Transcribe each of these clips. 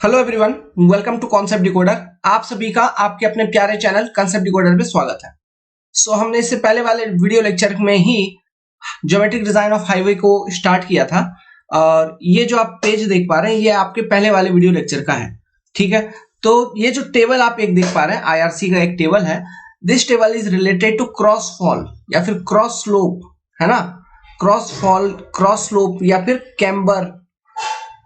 Hello everyone, welcome to concept decoder. आप सभी का आपके अपने प्यारे चैनल कॉन्सेप्ट डिकोडर पे स्वागत है। हमने इससे पहले वाले वीडियो लेक्चर में ही ज्योमेट्रिक डिजाइन ऑफ हाईवे को स्टार्ट किया था और ये जो आप पेज देख पा रहे हैं ये आपके पहले वाले वीडियो लेक्चर का है। ठीक है, तो ये जो टेबल आप एक देख पा रहे हैं आईआरसी का एक टेबल है। This table is related to cross fall या फिर क्रॉस स्लोप, है ना। क्रॉस फॉल, क्रॉस स्लोप या फिर कैम्बर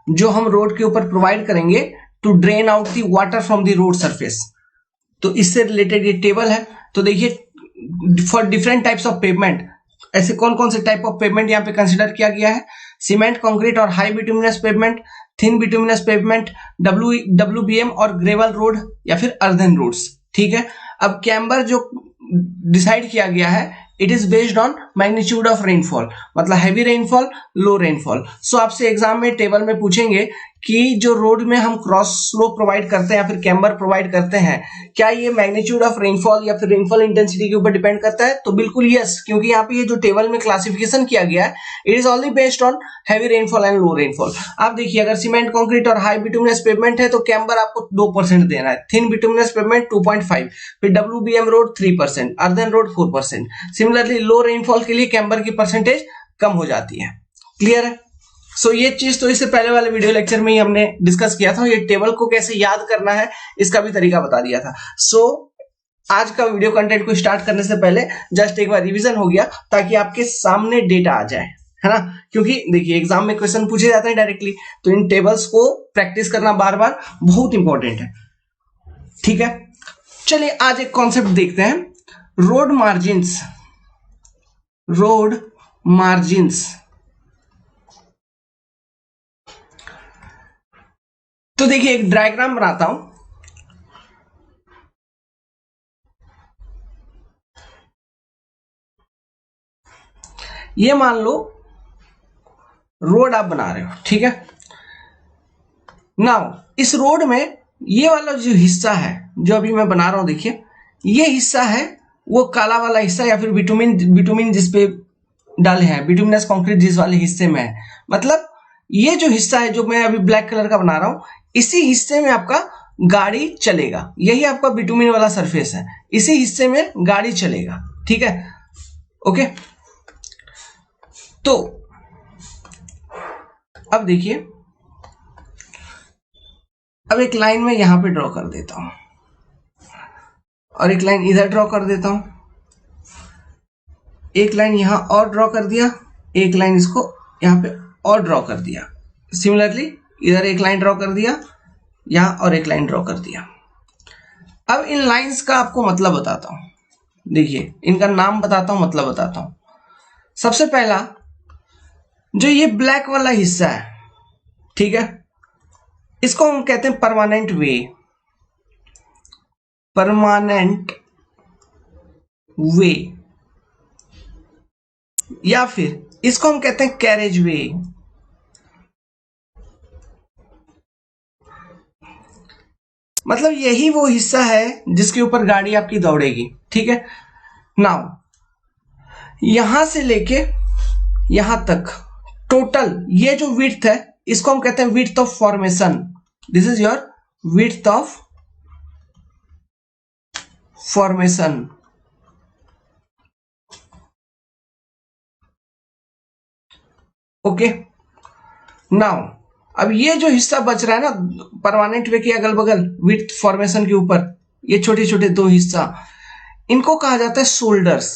जो हम रोड के ऊपर प्रोवाइड करेंगे to drain out the water from the road surface, तो इससे रिलेटेड ये टेबल है। तो देखिए for different types of pavement, ऐसे कौन कौन से टाइप ऑफ पेवमेंट यहाँ पे कंसिडर किया गया है। सीमेंट, कंक्रीट और high bituminous pavement, thin bituminous pavement, WBM और ग्रेवल रोड या फिर अर्थन रोड्स। ठीक है, अब कैम्बर जो डिसाइड किया गया है it is based on magnitude of rainfall, मतलब हैवी रेनफॉल, लो रेनफॉल। सो आपसे एग्जाम में टेबल में पूछेंगे कि जो रोड में हम क्रॉस स्लोप प्रोवाइड करते हैं या फिर कैम्बर प्रोवाइड करते हैं, क्या ये मैग्नीट्यूड ऑफ रेनफॉल या फिर रेनफॉल इंटेंसिटी के ऊपर डिपेंड करता है। तो बिल्कुल यस, क्योंकि यहाँ पे ये जो टेबल में क्लासिफिकेशन किया गया है it is only based on heavy rainfall and low rainfall. आप देखिए, अगर सीमेंट, कंक्रीट और हाई बिटुमिनस पेवमेंट है तो कैम्बर आपको 2% देना है, थिन बिटुमिनस पेवमेंट 2.5, फिर WBM road 3%, earthen road 4%। Similarly low rainfall के लिए कैम्बर की परसेंटेज कम हो जाती है। क्लियर है। सो ये चीज तो इससे पहले वाले वीडियो लेक्चर में ही हमने डिस्कस किया था। ये टेबल को कैसे याद करना है इसका भी तरीका बता दिया था। आज का वीडियो कंटेंट को स्टार्ट करने से पहले जस्ट एक बार रिवीजन हो गया ताकि आपके सामने डेटा आ जाए, है ना। क्योंकि देखिए एग्जाम में क्वेश्चन पूछे जाते हैं डायरेक्टली, तो इन टेबल्स को प्रैक्टिस करना बार बार बहुत इंपॉर्टेंट है। ठीक है, चलिए आज एक कॉन्सेप्ट देखते हैं, रोड मार्जिन्स। रोड मार्जिन्स, तो देखिए एक डायग्राम बनाता हूं। ये मान लो रोड आप बना रहे हो, ठीक है। नाउ इस रोड में ये वाला जो हिस्सा है जो अभी मैं बना रहा हूं, देखिए ये हिस्सा है वो काला वाला हिस्सा या फिर बिटुमिन जिसपे डाले हैं, बिटुमिनस कंक्रीट जिस वाले हिस्से में है। मतलब ये जो हिस्सा है जो मैं अभी ब्लैक कलर का बना रहा हूं, इसी हिस्से में आपका गाड़ी चलेगा। यही आपका बिटुमिन वाला सरफेस है, इसी हिस्से में गाड़ी चलेगा। ठीक है, ओके। तो अब देखिए, अब एक लाइन में यहां पे ड्रॉ कर देता हूं और एक लाइन इधर ड्रॉ कर देता हूं, एक लाइन यहां और ड्रॉ कर दिया, एक लाइन इसको यहां पे और ड्रॉ कर दिया। सिमिलरली इधर एक लाइन ड्रॉ कर दिया, यहां और एक लाइन ड्रॉ कर दिया। अब इन लाइंस का आपको मतलब बताता हूं, देखिए इनका नाम बताता हूं, मतलब बताता हूं। सबसे पहला जो ये ब्लैक वाला हिस्सा है, ठीक है, इसको हम कहते हैं परमानेंट वे। परमानेंट वे या फिर इसको हम कहते हैं कैरेज वे। मतलब यही वो हिस्सा है जिसके ऊपर गाड़ी आपकी दौड़ेगी। ठीक है, नाउ यहां से लेके यहां तक टोटल ये जो विड्थ है इसको हम कहते हैं width of formation. This is your width of formation. Okay, now अब ये जो हिस्सा बच रहा है ना परमानेंट वे के अगल बगल विड्थ फॉर्मेशन के ऊपर, ये छोटे छोटे दो हिस्सा, इनको कहा जाता है शोल्डर्स।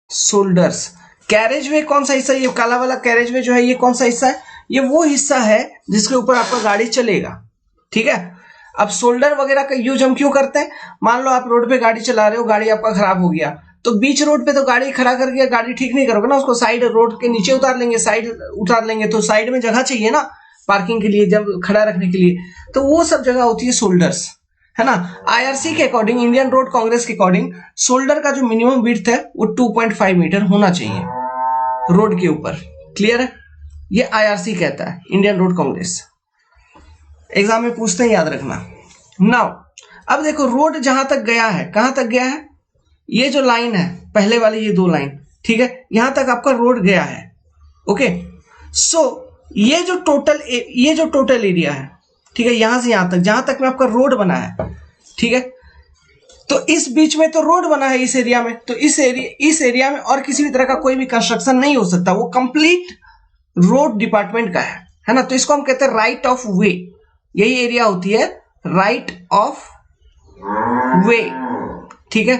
शोल्डर्स। कैरेज वे कौन सा हिस्सा, ये काला वाला कैरेज वे जो है ये कौन सा हिस्सा है, ये वो हिस्सा है जिसके ऊपर आपका गाड़ी चलेगा। ठीक है, अब शोल्डर वगैरह का यूज हम क्यों करते हैं, मान लो आप रोड पे गाड़ी चला रहे हो, गाड़ी आपका खराब हो गया, तो बीच रोड पे तो गाड़ी खड़ा करके गाड़ी ठीक नहीं करोगे ना, उसको साइड रोड के नीचे उतार लेंगे, साइड उतार लेंगे, तो साइड में जगह चाहिए ना पार्किंग के लिए, जब खड़ा रखने के लिए, तो वो सब जगह होती है शोल्डर्स, है ना। आईआरसी के अकॉर्डिंग, इंडियन रोड कांग्रेस के अकॉर्डिंग शोल्डर का जो मिनिमम विड्थ है वो 2.5 मीटर होना चाहिए रोड के ऊपर। क्लियर है, ये आईआरसी कहता है, इंडियन रोड कांग्रेस। एग्जाम में पूछते हैं, याद रखना। नाउ अब देखो रोड जहां तक गया है, कहां तक गया है, ये जो लाइन है पहले वाली, ये दो लाइन, ठीक है, यहां तक आपका रोड गया है। ओके, सो ये जो टोटल एरिया है, ठीक है, यहां से यहां तक, जहां तक में आपका रोड बना है, ठीक है, तो इस बीच में तो रोड बना है इस एरिया में, तो इस एरिया में और किसी भी तरह का कोई भी कंस्ट्रक्शन नहीं हो सकता, वो कंप्लीट रोड डिपार्टमेंट का है ना। तो इसको हम कहते हैं राइट ऑफ वे, यही एरिया होती है राइट ऑफ वे, ठीक है,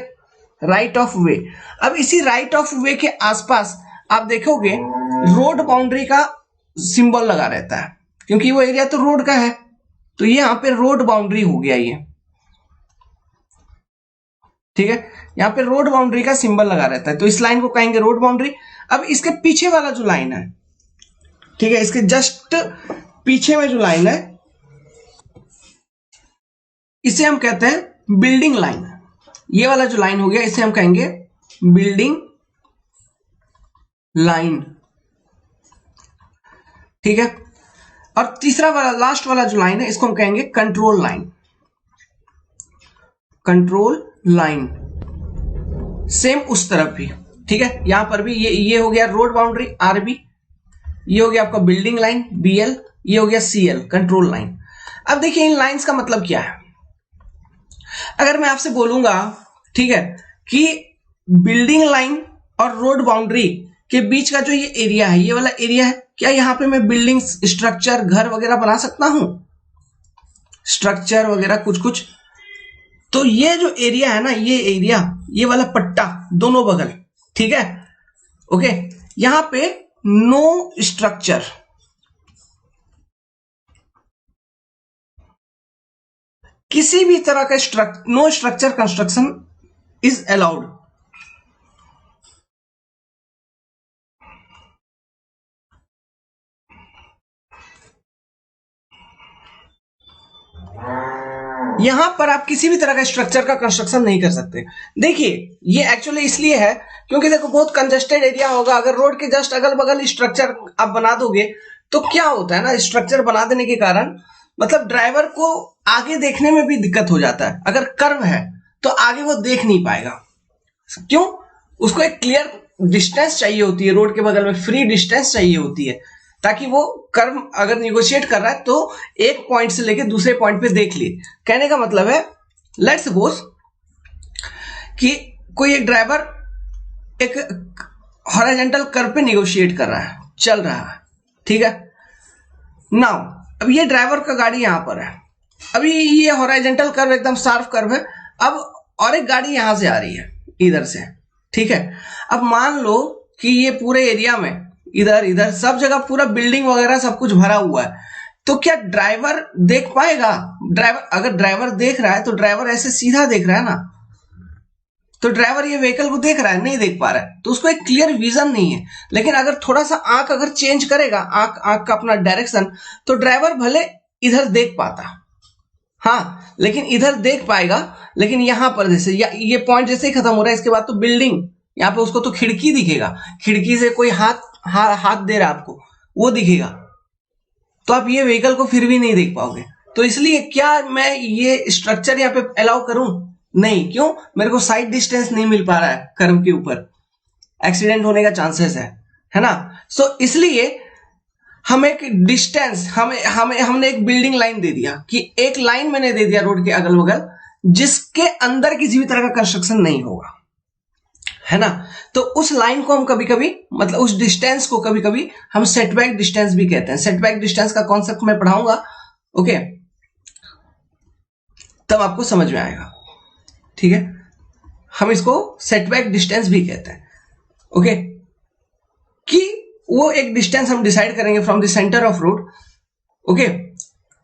राइट ऑफ वे। अब इसी राइट ऑफ वे के आसपास आप देखोगे रोड बाउंड्री का सिंबल लगा रहता है, क्योंकि वो एरिया तो रोड का है, तो ये यहां पे रोड बाउंड्री हो गया ये, ठीक है, यहां पे रोड बाउंड्री का सिंबल लगा रहता है, तो इस लाइन को कहेंगे रोड बाउंड्री। अब इसके पीछे वाला जो लाइन है, ठीक है, इसके जस्ट पीछे में जो लाइन है, इसे हम कहते हैं बिल्डिंग लाइन। ये वाला जो लाइन हो गया इसे हम कहेंगे बिल्डिंग लाइन, ठीक है। और तीसरा वाला लास्ट वाला जो लाइन है इसको हम कहेंगे control line, control line. Same उस तरफ भी, ठीक है, यहां पर भी ये हो गया रोड बाउंड्री आरबी, ये हो गया आपका बिल्डिंग लाइन बीएल, ये हो गया सीएल कंट्रोल लाइन। अब देखिए इन लाइंस का मतलब क्या है। अगर मैं आपसे बोलूंगा, ठीक है, कि बिल्डिंग लाइन और रोड बाउंड्री के बीच का जो ये एरिया है, ये वाला एरिया है, क्या यहां पे मैं बिल्डिंग स्ट्रक्चर घर वगैरह बना सकता हूं, स्ट्रक्चर वगैरह कुछ कुछ। तो ये जो एरिया है ना, ये एरिया, ये वाला पट्टा दोनों बगल, ठीक है, ओके, यहां पे नो स्ट्रक्चर, किसी भी तरह का no structure construction is allowed. यहां पर आप किसी भी तरह का स्ट्रक्चर का कंस्ट्रक्शन नहीं कर सकते। देखिए ये एक्चुअली इसलिए है क्योंकि देखो बहुत कंजेस्टेड एरिया होगा, अगर रोड के जस्ट अगल बगल स्ट्रक्चर आप बना दोगे तो क्या होता है ना, स्ट्रक्चर बना देने के कारण मतलब ड्राइवर को आगे देखने में भी दिक्कत हो जाता है। अगर कर्व है तो आगे वो देख नहीं पाएगा, क्यों, उसको एक क्लियर डिस्टेंस चाहिए होती है, रोड के बगल में फ्री डिस्टेंस चाहिए होती है, ताकि वो कर्व अगर निगोशिएट कर रहा है तो एक पॉइंट से लेके दूसरे पॉइंट पे देख ले। कहने का मतलब है लेट्स सपोज कि कोई एक ड्राइवर एक हॉरिजॉन्टल कर्व पे निगोशिएट कर रहा है, चल रहा है, ठीक है। नाउ अब ये ड्राइवर का गाड़ी यहां पर है, अभी ये हॉरिजॉन्टल कर्व एकदम शार्प कर्व है, अब और एक गाड़ी यहां से आ रही है इधर से, ठीक है। अब मान लो कि ये पूरे एरिया में इधर इधर सब जगह पूरा बिल्डिंग वगैरह सब कुछ भरा हुआ है, तो क्या ड्राइवर देख पाएगा? ड्राइवर अगर ड्राइवर देख रहा है तो ड्राइवर ऐसे सीधा देख रहा है ना, तो ड्राइवर ये व्हीकल को देख रहा है, नहीं देख पा रहा है, तो उसको एक क्लियर विजन नहीं है। लेकिन अगर थोड़ा सा आंख अगर चेंज करेगा, आंख का अपना डायरेक्शन, तो ड्राइवर भले इधर देख पाता, हाँ, लेकिन इधर देख पाएगा, लेकिन यहां पर जैसे ये पॉइंट जैसे ही खत्म हो रहा है इसके बाद तो बिल्डिंग, यहाँ पे उसको तो खिड़की दिखेगा, खिड़की से कोई हाथ दे रहा है आपको, वो दिखेगा, तो आप ये व्हीकल को फिर भी नहीं देख पाओगे। तो इसलिए क्या मैं ये स्ट्रक्चर यहाँ पे अलाउ करूं? नहीं, क्यों? मेरे को साइड डिस्टेंस नहीं मिल पा रहा है कर्व के ऊपर, एक्सीडेंट होने का चांसेस है ना। सो इसलिए हम एक डिस्टेंस, हमने एक बिल्डिंग लाइन दे दिया कि एक लाइन मैंने दे दिया रोड के अगल बगल, जिसके अंदर किसी भी तरह का कंस्ट्रक्शन नहीं होगा, है ना। तो उस लाइन को हम कभी कभी मतलब उस डिस्टेंस को कभी कभी हम सेटबैक डिस्टेंस भी कहते हैं। सेटबैक डिस्टेंस का कॉन्सेप्ट मैं पढ़ाऊंगा, ओके, तब आपको समझ में आएगा, ठीक है। हम इसको सेटबैक डिस्टेंस भी कहते हैं, ओके, कि वो एक डिस्टेंस हम डिसाइड करेंगे from the centre of road, okay,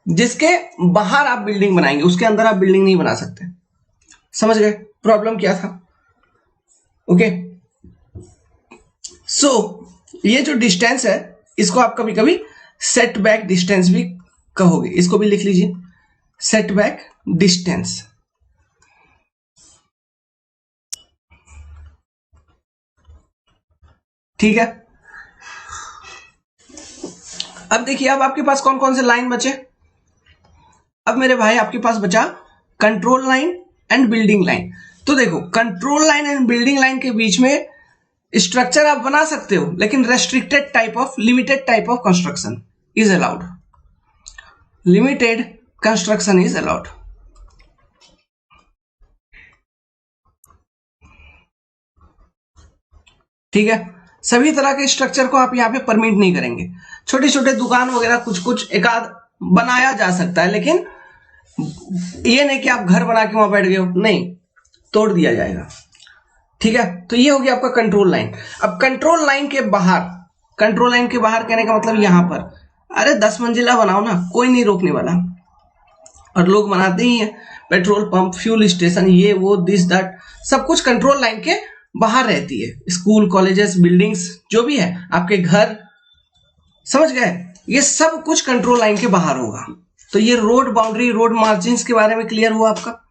जिसके बाहर आप बिल्डिंग बनाएंगे, उसके अंदर आप बिल्डिंग नहीं बना सकते। समझ गए प्रॉब्लम क्या था? ओके, सो ये जो डिस्टेंस है इसको आप कभी कभी सेटबैक डिस्टेंस भी कहोगे, इसको भी लिख लीजिए, सेटबैक डिस्टेंस। ठीक है, अब देखिए अब आपके पास कौन कौन से लाइन बचे। अब मेरे भाई आपके पास बचा control line and building line. तो देखो control line and building line के बीच में स्ट्रक्चर आप बना सकते हो, लेकिन restricted type of, limited type of construction is allowed, limited construction is allowed. ठीक है, सभी तरह के स्ट्रक्चर को आप यहाँ पे परमिट नहीं करेंगे। छोटे छोटे दुकान वगैरह कुछ कुछ एकाध बनाया जा सकता है, लेकिन ये नहीं कि आप घर बना के वहां बैठ गए हो, नहीं, तोड़ दिया जाएगा। ठीक है, तो ये हो गया आपका कंट्रोल लाइन। अब कंट्रोल लाइन के बाहर, कंट्रोल लाइन के बाहर कहने का मतलब यहां पर, अरे 10 मंजिला बनाओ ना, कोई नहीं रोकने वाला, और लोग बनाते ही हैं, पेट्रोल पंप, फ्यूल स्टेशन, ये वो दिस दैट, सब कुछ कंट्रोल लाइन के बाहर रहती है। स्कूल, कॉलेजेस, बिल्डिंग्स, जो भी है, आपके घर, समझ गए, ये सब कुछ कंट्रोल लाइन के बाहर होगा। तो ये रोड बाउंड्री, रोड मार्जिन के बारे में क्लियर हुआ आपका।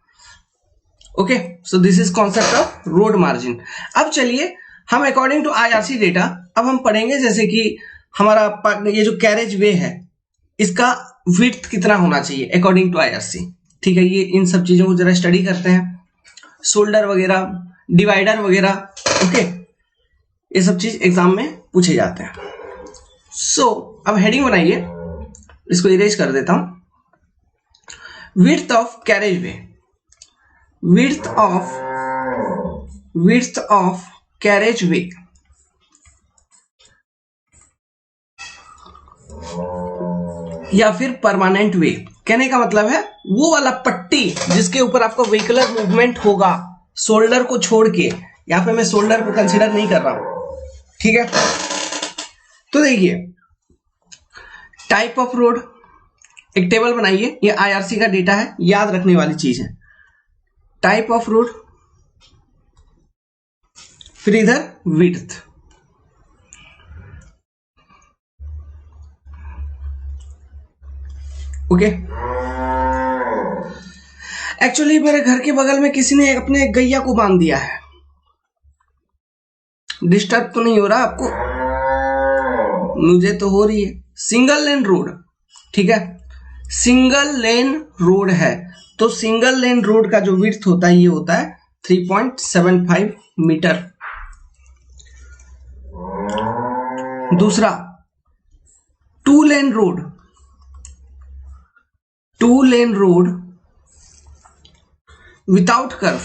Okay, so this is concept of road margin. अब चलिए हम अकॉर्डिंग टू आईआरसी डेटा अब हम पढ़ेंगे, जैसे कि हमारा ये जो कैरेज वे है, इसका विड्थ कितना होना चाहिए अकॉर्डिंग टू आईआरसी। ठीक है, ये इन सब चीजों को जरा स्टडी करते हैं, शोल्डर वगैरह, डिवाइडर वगैरह। ओके, ये सब चीज एग्जाम में पूछे जाते हैं। सो अब हेडिंग बनाइए, इसको इरेज कर देता हूं। Width of carriage way, width of carriage way, या फिर परमानेंट वे। कहने का मतलब है वो वाला पट्टी जिसके ऊपर आपका व्हीकलर मूवमेंट होगा, शोल्डर को छोड़ के। यहां पे मैं शोल्डर को कंसीडर नहीं कर रहा हूं। ठीक है, तो देखिए टाइप ऑफ रोड, एक टेबल बनाइए, ये आईआरसी का डेटा है, याद रखने वाली चीज है। टाइप ऑफ रोड, फिर इधर विड्थ। ओके, एक्चुअली मेरे घर के बगल में किसी ने अपने गैया को बांध दिया है। डिस्टर्ब तो नहीं हो रहा आपको? मुझे तो हो रही है। सिंगल लेन रोड, ठीक है, सिंगल लेन रोड है, तो सिंगल लेन रोड का जो विड्थ होता है ये होता है 3.75 मीटर। दूसरा to lane road, to lane road without curve,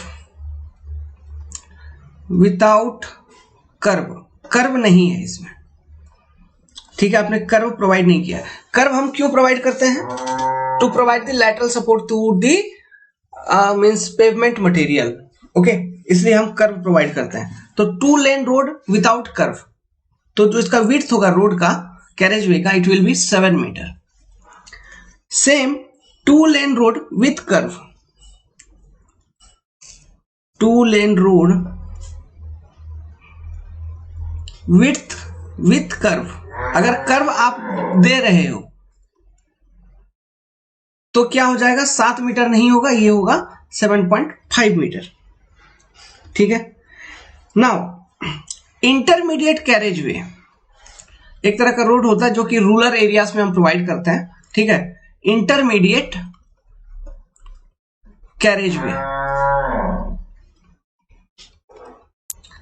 without curve, curve नहीं है इसमें। ठीक है, आपने कर्व प्रोवाइड नहीं किया। कर्व हम क्यों प्रोवाइड करते हैं? To provide the lateral support to the means pavement material. Okay, इसलिए हम कर्व प्रोवाइड करते हैं। तो two lane road without curve, तो जो इसका विड्थ होगा रोड का, कैरेज वे का, it will be 7 meter. Same two lane road with curve, two lane road with curve, अगर कर्व आप दे रहे हो तो क्या हो जाएगा? 7 मीटर नहीं होगा, ये होगा 7.5 मीटर। ठीक है, नाउ इंटरमीडिएट कैरेज वे एक तरह का रोड होता है जो कि रूरल एरियाज में हम प्रोवाइड करते हैं। ठीक है, इंटरमीडिएट कैरेज वे,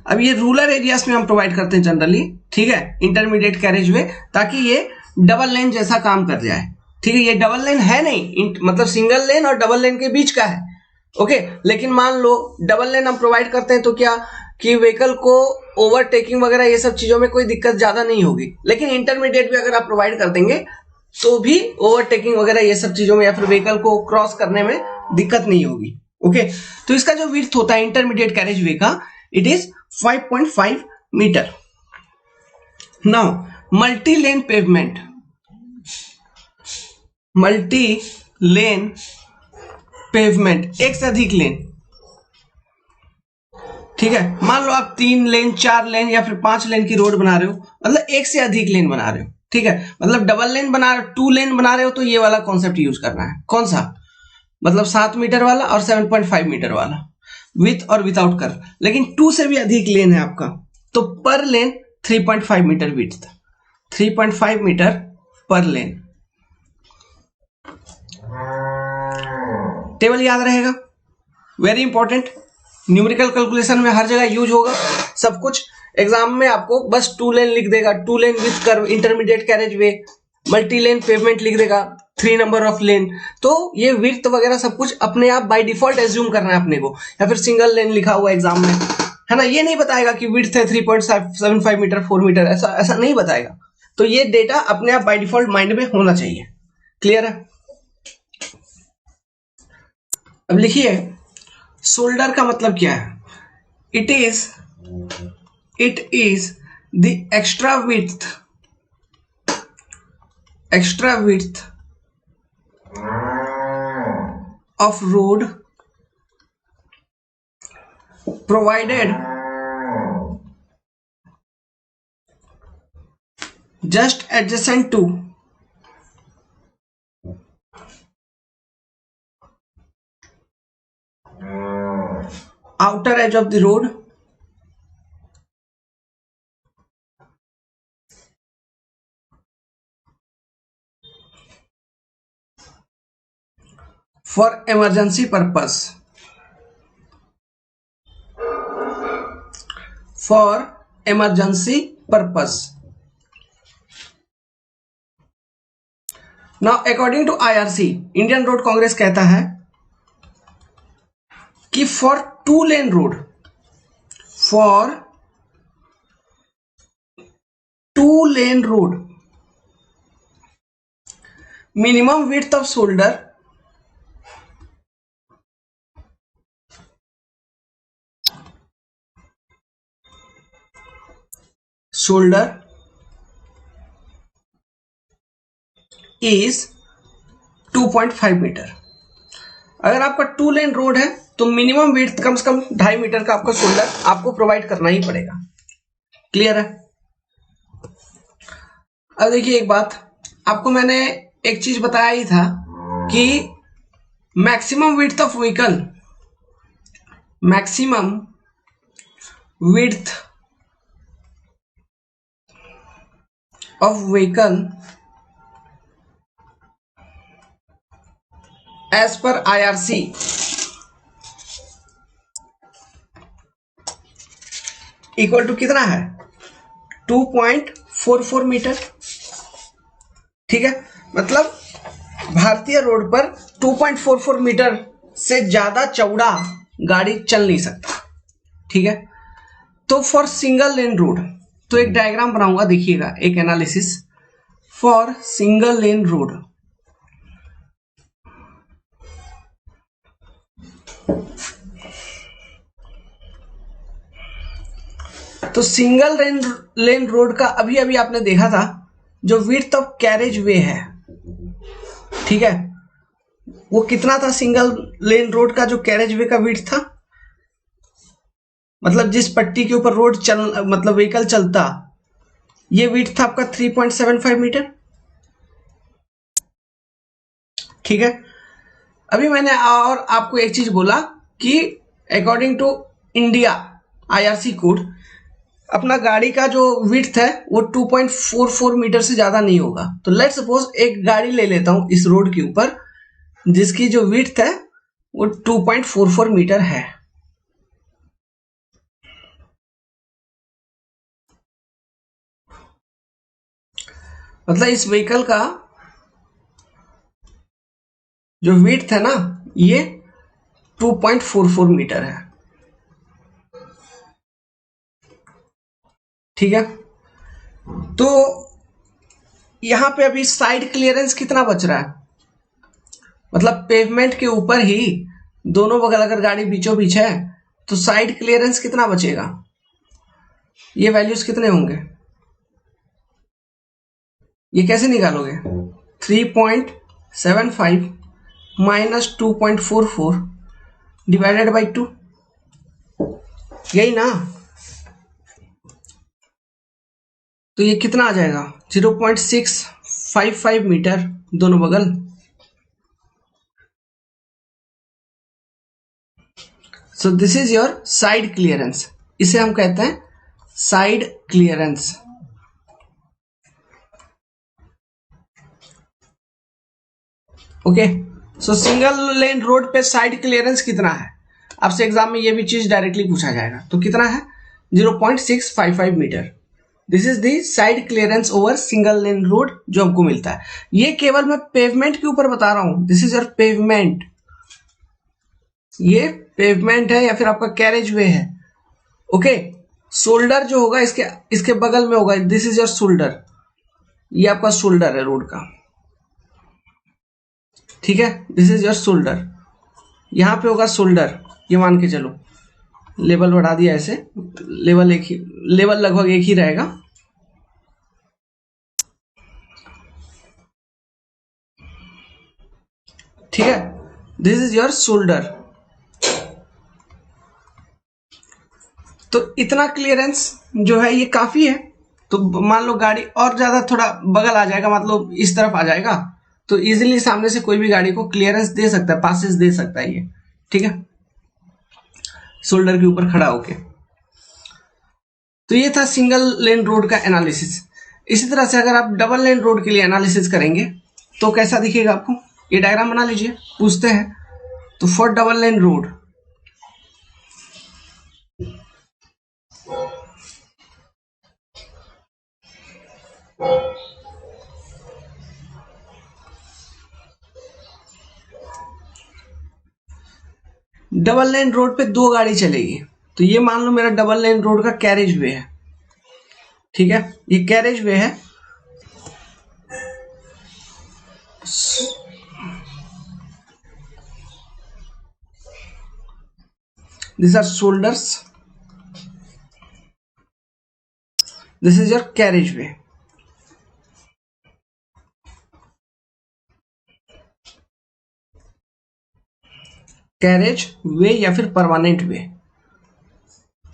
अब ये रूरल एरियाज में हम प्रोवाइड करते हैं जनरली। ठीक है, इंटरमीडिएट कैरेज वे, ताकि ये डबल लेन जैसा काम कर जाए। ठीक है, ये डबल लेन है नहीं, मतलब सिंगल लेन और डबल लेन के बीच का है। ओके, लेकिन मान लो डबल लेन हम प्रोवाइड करते हैं तो क्या कि व्हीकल को ओवरटेकिंग वगैरह ये सब चीजों में कोई दिक्कत ज्यादा नहीं होगी। लेकिन इंटरमीडिएट भी अगर आप प्रोवाइड कर देंगे तो भी ओवरटेकिंग वगैरह ये सब चीजों में या फिर व्हीकल को क्रॉस करने में दिक्कत नहीं होगी। ओके, तो इसका जो विड्थ होता है इंटरमीडिएट कैरेज वे का, it is 5.5 meter. Now multi lane pavement, multi lane pavement, एक से अधिक लेन। ठीक है, मान लो आप 3 लेन, 4 लेन या फिर 5 लेन की रोड बना रहे हो, मतलब एक से अधिक लेन बना रहे हो। ठीक है, मतलब डबल लेन बना, 2 लेन बना रहे हो तो ये वाला कॉन्सेप्ट यूज करना है। कौन सा? मतलब 7 मीटर वाला और 7.5 मीटर वाला, विथ और विदाउट कर्व। लेकिन 2 से भी अधिक लेन है आपका, तो पर लेन 3.5 मीटर विड्थ, 3.5 मीटर पर लेन। टेबल याद रहेगा, वेरी इंपॉर्टेंट, न्यूमेरिकल कैलकुलेशन में हर जगह यूज होगा सब कुछ। एग्जाम में आपको बस 2 लेन लिख देगा, 2 lane with curve, intermediate carriage way, multi lane pavement लिख देगा, 3 नंबर ऑफ लेन। तो ये विड्थ वगैरह सब कुछ अपने आप बाय डिफॉल्ट एज्यूम करना है अपने को, या फिर सिंगल लेन लिखा हुआ एग्जाम में, है ना, ये नहीं बताएगा कि विड्थ है 3.75 मीटर, 4 मीटर, ऐसा नहीं बताएगा। तो ये डेटा अपने आप बाय डिफॉल्ट माइंड में होना चाहिए। क्लियर है? अब लिखिए शोल्डर का मतलब क्या है। It is the extra width of road provided just adjacent to outer edge of the road for emergency purpose. For emergency purpose. Now according to IRC, Indian Road Congress कहता है कि for 2 lane road, minimum width of shoulder is 2.5 meter. अगर आपका 2 lane road है तो minimum width कम से कम 2.5 metre का आपका शोल्डर आपको प्रोवाइड करना ही पड़ेगा। क्लियर है? अब देखिए एक बात, आपको मैंने एक चीज बताया ही था कि maximum width of vehicle, maximum width of vehicle as per IRC equal to कितना है? 2.44 मीटर। ठीक है, मतलब भारतीय रोड पर 2.44 मीटर से ज्यादा चौड़ा गाड़ी चल नहीं सकता। ठीक है, तो फॉर सिंगल लेन रोड, तो एक डायग्राम बनाऊंगा, देखिएगा, एक analysis for single lane road. तो सिंगल लेन रोड का अभी अभी आपने देखा था जो विड्थ ऑफ कैरेज वे है, ठीक है, वो कितना था? सिंगल लेन रोड का जो कैरेज वे का विड्थ था, मतलब जिस पट्टी के ऊपर रोड मतलब व्हीकल चलता, ये विड्थ था आपका 3.75 मीटर। ठीक है, अभी मैंने और आपको एक चीज बोला कि according to India IRC code, अपना गाड़ी का जो विड्थ है वो 2.44 मीटर से ज्यादा नहीं होगा। तो लेट्स सपोज एक गाड़ी ले लेता हूं इस रोड के ऊपर जिसकी जो विड्थ है वो 2.44 मीटर है। मतलब इस व्हीकल का जो विड्थ है ना, ये 2.44 मीटर है। ठीक है, तो यहां पे अभी साइड क्लियरेंस कितना बच रहा है? मतलब पेवमेंट के ऊपर ही दोनों बगल अगर गाड़ी बीचों बीच है तो साइड क्लियरेंस कितना बचेगा? ये वैल्यूज कितने होंगे? ये कैसे निकालोगे? 3.75 माइनस 2.44 डिवाइडेड बाई 2, यही ना? तो ये कितना आ जाएगा? 0.655 मीटर दोनों बगल। So this is your side clearance, इसे हम कहते हैं साइड क्लियरेंस। ओके, सो सिंगल लेन रोड पे साइड क्लियरेंस कितना है? आपसे एग्जाम में ये भी चीज डायरेक्टली पूछा जाएगा। तो कितना है? 0.655 meter. This is the side clearance over single lane road जो हमको मिलता है। ये केवल मैं पेवमेंट के ऊपर बता रहा हूं। दिस इज योर पेवमेंट, ये पेवमेंट है या फिर आपका कैरेज वे है। ओके, शोल्डर जो होगा इसके बगल में होगा। दिस इज योर शोल्डर, ये आपका शोल्डर है रोड का, ठीक है। दिस इज योर शोल्डर, यहां पे होगा शोल्डर, ये मान के चलो। लेवल बढ़ा दिया ऐसे, लेवल लगभग एक ही रहेगा। ठीक है, दिस इज योर शोल्डर। तो इतना क्लियरेंस जो है ये काफी है। तो मान लो गाड़ी और ज्यादा थोड़ा बगल आ जाएगा, मतलब इस तरफ आ जाएगा, तो इजीली सामने से कोई भी गाड़ी को क्लियरेंस दे सकता है, पासेस दे सकता है ये, ठीक है, शोल्डर के ऊपर खड़ा होके। तो ये था सिंगल लेन रोड का एनालिसिस। इसी तरह से अगर आप डबल लेन रोड के लिए एनालिसिस करेंगे तो कैसा दिखेगा आपको, ये डायग्राम बना लीजिए। पूछते हैं तो for double lane road, double lane road पे दो गाड़ी चलेगी। तो ये मान लो मेरा डबल लेन रोड का कैरेज वे है, ठीक है, ये कैरेज वे है। These are shoulders, this is your carriage way। Carriage way या फिर परमानेंट वे।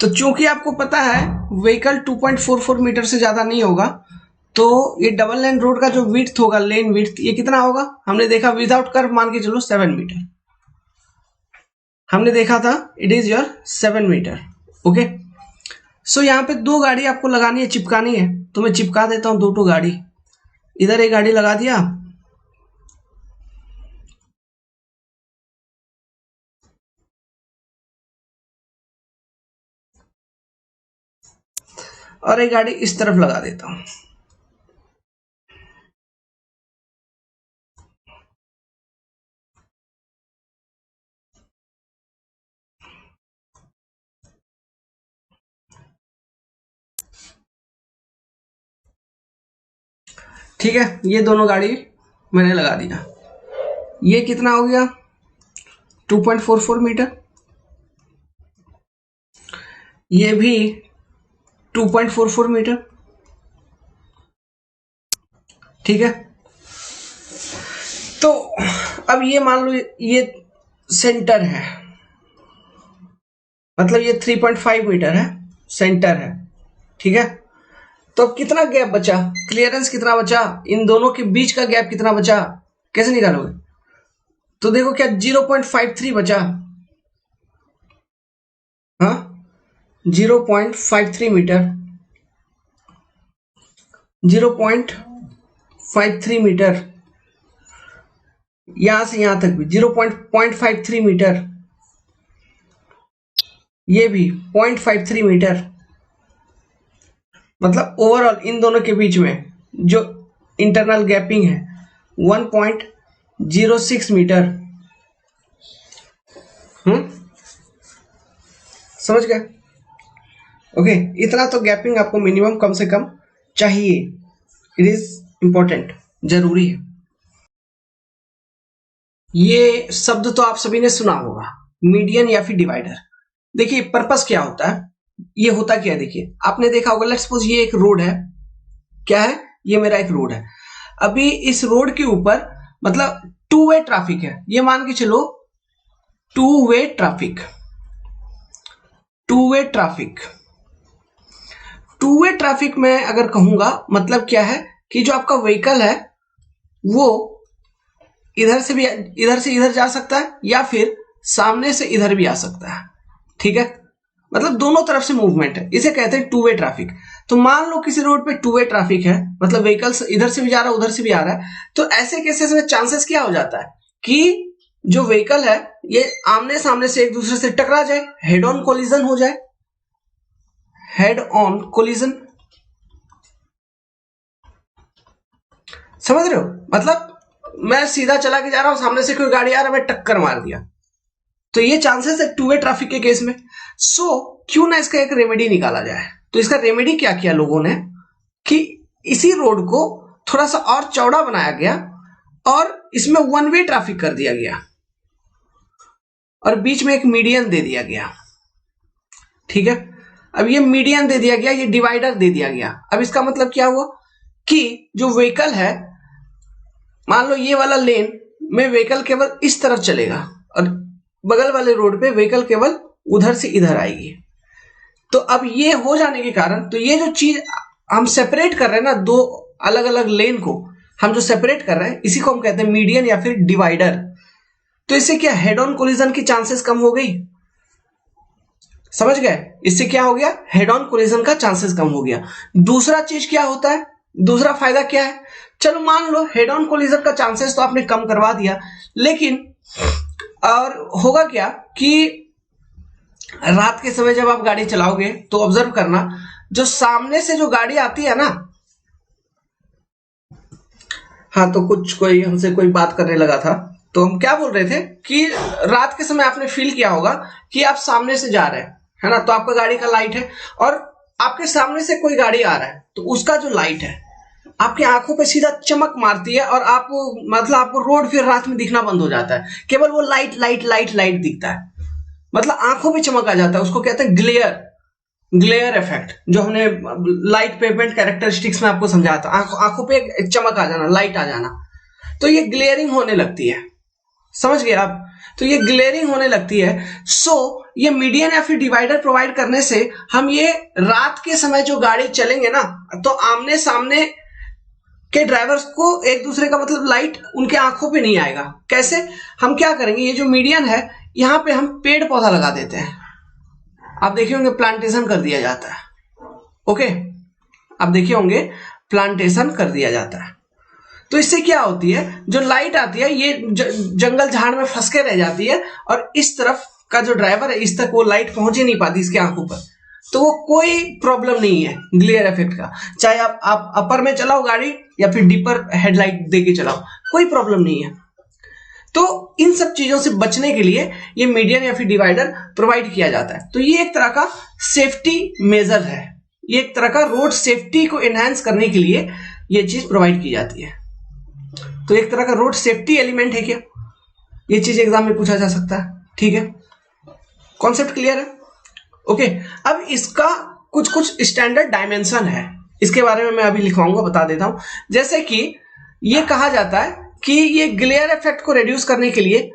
तो चूंकि आपको पता है व्हीकल 2.44 मीटर से ज्यादा नहीं होगा, तो ये डबल लेन रोड का जो विड्थ होगा, लेन विड्थ, ये कितना होगा, हमने देखा विदाउट कर्व मान के चलो 7 मीटर हमने देखा था, it is your 7 metre. Okay, so यहाँ पे दो गाड़ी आपको लगानी है, चिपकानी है। तो मैं चिपका देता हूं दो गाड़ी, इधर एक गाड़ी लगा दिया, और एक गाड़ी इस तरफ लगा देता हूं। ठीक है, ये दोनों गाड़ी मैंने लगा दिया। ये कितना हो गया, 2.44 मीटर। ये भी 2.44 मीटर, ठीक है। तो अब ये मान लो ये सेंटर है, मतलब ये 3.5 मीटर है, सेंटर है, ठीक है। तो अब कितना गैप बचा, क्लियरेंस कितना बचा, इन दोनों के बीच का गैप कितना बचा, कैसे निकालोगे। तो देखो क्या 0.53 बचा, हाँ 0.53 मीटर, 0.53 मीटर, यहां से यहां तक भी 0.53 मीटर, ये भी 0.53 मीटर। मतलब ओवरऑल इन दोनों के बीच में जो इंटरनल गैपिंग है 1.06 मीटर। समझ गए। ओके, इतना तो गैपिंग आपको मिनिमम कम से कम चाहिए, इट इज इंपॉर्टेंट, जरूरी है। ये शब्द तो आप सभी ने सुना होगा, मीडियन या फिर डिवाइडर। देखिए पर्पस क्या होता है, ये होता क्या है, देखिए आपने देखा होगा, लेट्स सपोज ये एक रोड है, क्या है, ये मेरा एक रोड है। अभी इस रोड के ऊपर मतलब टू वे ट्रैफिक है, ये मान के चलो two way traffic, two way traffic. Two way traffic में अगर कहूंगा मतलब क्या है कि जो आपका व्हीकल है वो इधर से इधर जा सकता है या फिर सामने से इधर भी आ सकता है, ठीक है, मतलब दोनों तरफ से मूवमेंट है, इसे कहते हैं टू वे ट्रैफिक। तो मान लो किसी रोड पे टू वे ट्रैफिक है, मतलब व्हीकल्स इधर से भी जा रहा है उधर से भी आ रहा है, तो ऐसे केसेस में चांसेस क्या हो जाता है कि जो व्हीकल है ये आमने सामने से एक दूसरे से टकरा जाए, हेड ऑन कोलिजन हो जाए। Head on collision. समझ रहे हो? मतलब मैं सीधा चला के जा रहा हूं, सामने से कोई गाड़ी आ रहा है, मैं टक्कर मार दिया, तो ये चांसेस है टू वे ट्रैफिक के केस में। क्यों ना इसका एक रेमेडी निकाला जाए। तो इसका रेमेडी क्या किया लोगों ने कि इसी रोड को थोड़ा सा और चौड़ा बनाया गया और इसमें वन वे ट्रैफिक कर दिया गया और बीच में एक मीडियन दे दिया गया। ठीक है, अब ये मीडियन दे दिया गया, ये डिवाइडर दे दिया गया। अब इसका मतलब क्या हुआ कि जो व्हीकल है, मान लो ये वाला लेन में व्हीकल केवल इस तरफ चलेगा और बगल वाले रोड पे व्हीकल केवल उधर से इधर आएगी। तो अब ये हो जाने के कारण, तो ये जो चीज हम सेपरेट कर रहे हैं ना, दो अलग अलग लेन को हम जो सेपरेट कर रहे हैं, इसी को हम कहते हैं मीडियन या फिर डिवाइडर। तो इससे क्या हेड ऑन कोलिजन की चांसेस कम हो गई। समझ गए? इससे क्या हो गया, हेड ऑन कोलिजन का चांसेस कम हो गया। दूसरा चीज क्या होता है, दूसरा फायदा क्या है, चलो मान लो हेड ऑन कोलिजन का चांसेस तो आपने कम करवा दिया, लेकिन और होगा क्या कि रात के समय जब आप गाड़ी चलाओगे तो ऑब्जर्व करना, जो सामने से जो गाड़ी आती है ना, हाँ तो कोई हमसे कोई बात करने लगा था, तो हम क्या बोल रहे थे कि रात के समय आपने फील किया होगा कि आप सामने से जा रहे हैं, है ना, तो आपका गाड़ी का लाइट है और आपके सामने से कोई गाड़ी आ रहा है, तो उसका जो लाइट है आपकी आंखों पे सीधा चमक मारती है और आप मतलब आपको रोड फिर रात में दिखना बंद हो जाता है, केवल वो लाइट लाइट लाइट लाइट दिखता है, मतलब आंखों पे चमक आ जाता है। उसको कहते हैं ग्लेयर इफेक्ट, जो हमने लाइट पेवमेंट कैरेक्टरिस्टिक्स में आपको समझाया था, आंखों पे चमक आ जाना, लाइट आ जाना, तो ये ग्लेयरिंग होने लगती है। समझ गए आप? तो ये ग्लेयरिंग होने लगती है। ये मीडियन या फिर डिवाइडर प्रोवाइड करने से हम ये रात के समय जो गाड़ी चलेंगे ना, तो आमने सामने के ड्राइवर्स को एक दूसरे का मतलब लाइट उनके आंखों पे नहीं आएगा। कैसे? हम क्या करेंगे, ये जो मीडियन है यहां पे हम पेड़ पौधा लगा देते हैं। आप देखे होंगे प्लांटेशन कर दिया जाता है। ओके, आप देखे होंगे प्लांटेशन कर दिया जाता है। तो इससे क्या होती है, जो लाइट आती है ये जंगल झाड़ में फंस के रह जाती है और इस तरफ का जो ड्राइवर है इस तक वो लाइट पहुंच ही नहीं पाती इसके आंखों पर, तो वो कोई प्रॉब्लम नहीं है ग्लेयर इफेक्ट का। चाहे आप अपर में चलाओ गाड़ी या फिर डीपर हेडलाइट देके चलाओ, कोई प्रॉब्लम नहीं है। तो इन सब चीजों से बचने के लिए ये मीडियन या फिर डिवाइडर प्रोवाइड किया जाता है। तो ये एक तरह का सेफ्टी मेजर है, ये एक तरह का रोड सेफ्टी को एनहांस करने के लिए ये चीज प्रोवाइड की जाती है। तो एक तरह का रोड सेफ्टी एलिमेंट है क्या, ये चीज एग्जाम में पूछा जा सकता है। ठीक है, कॉन्सेप्ट क्लियर है? ओके, अब इसका कुछ कुछ स्टैंडर्ड डायमेंशन है, इसके बारे में मैं अभी लिखवाऊंगा, बता देता हूं। जैसे कि ये कहा जाता है कि ये ग्लेयर इफेक्ट को रिड्यूस करने के लिए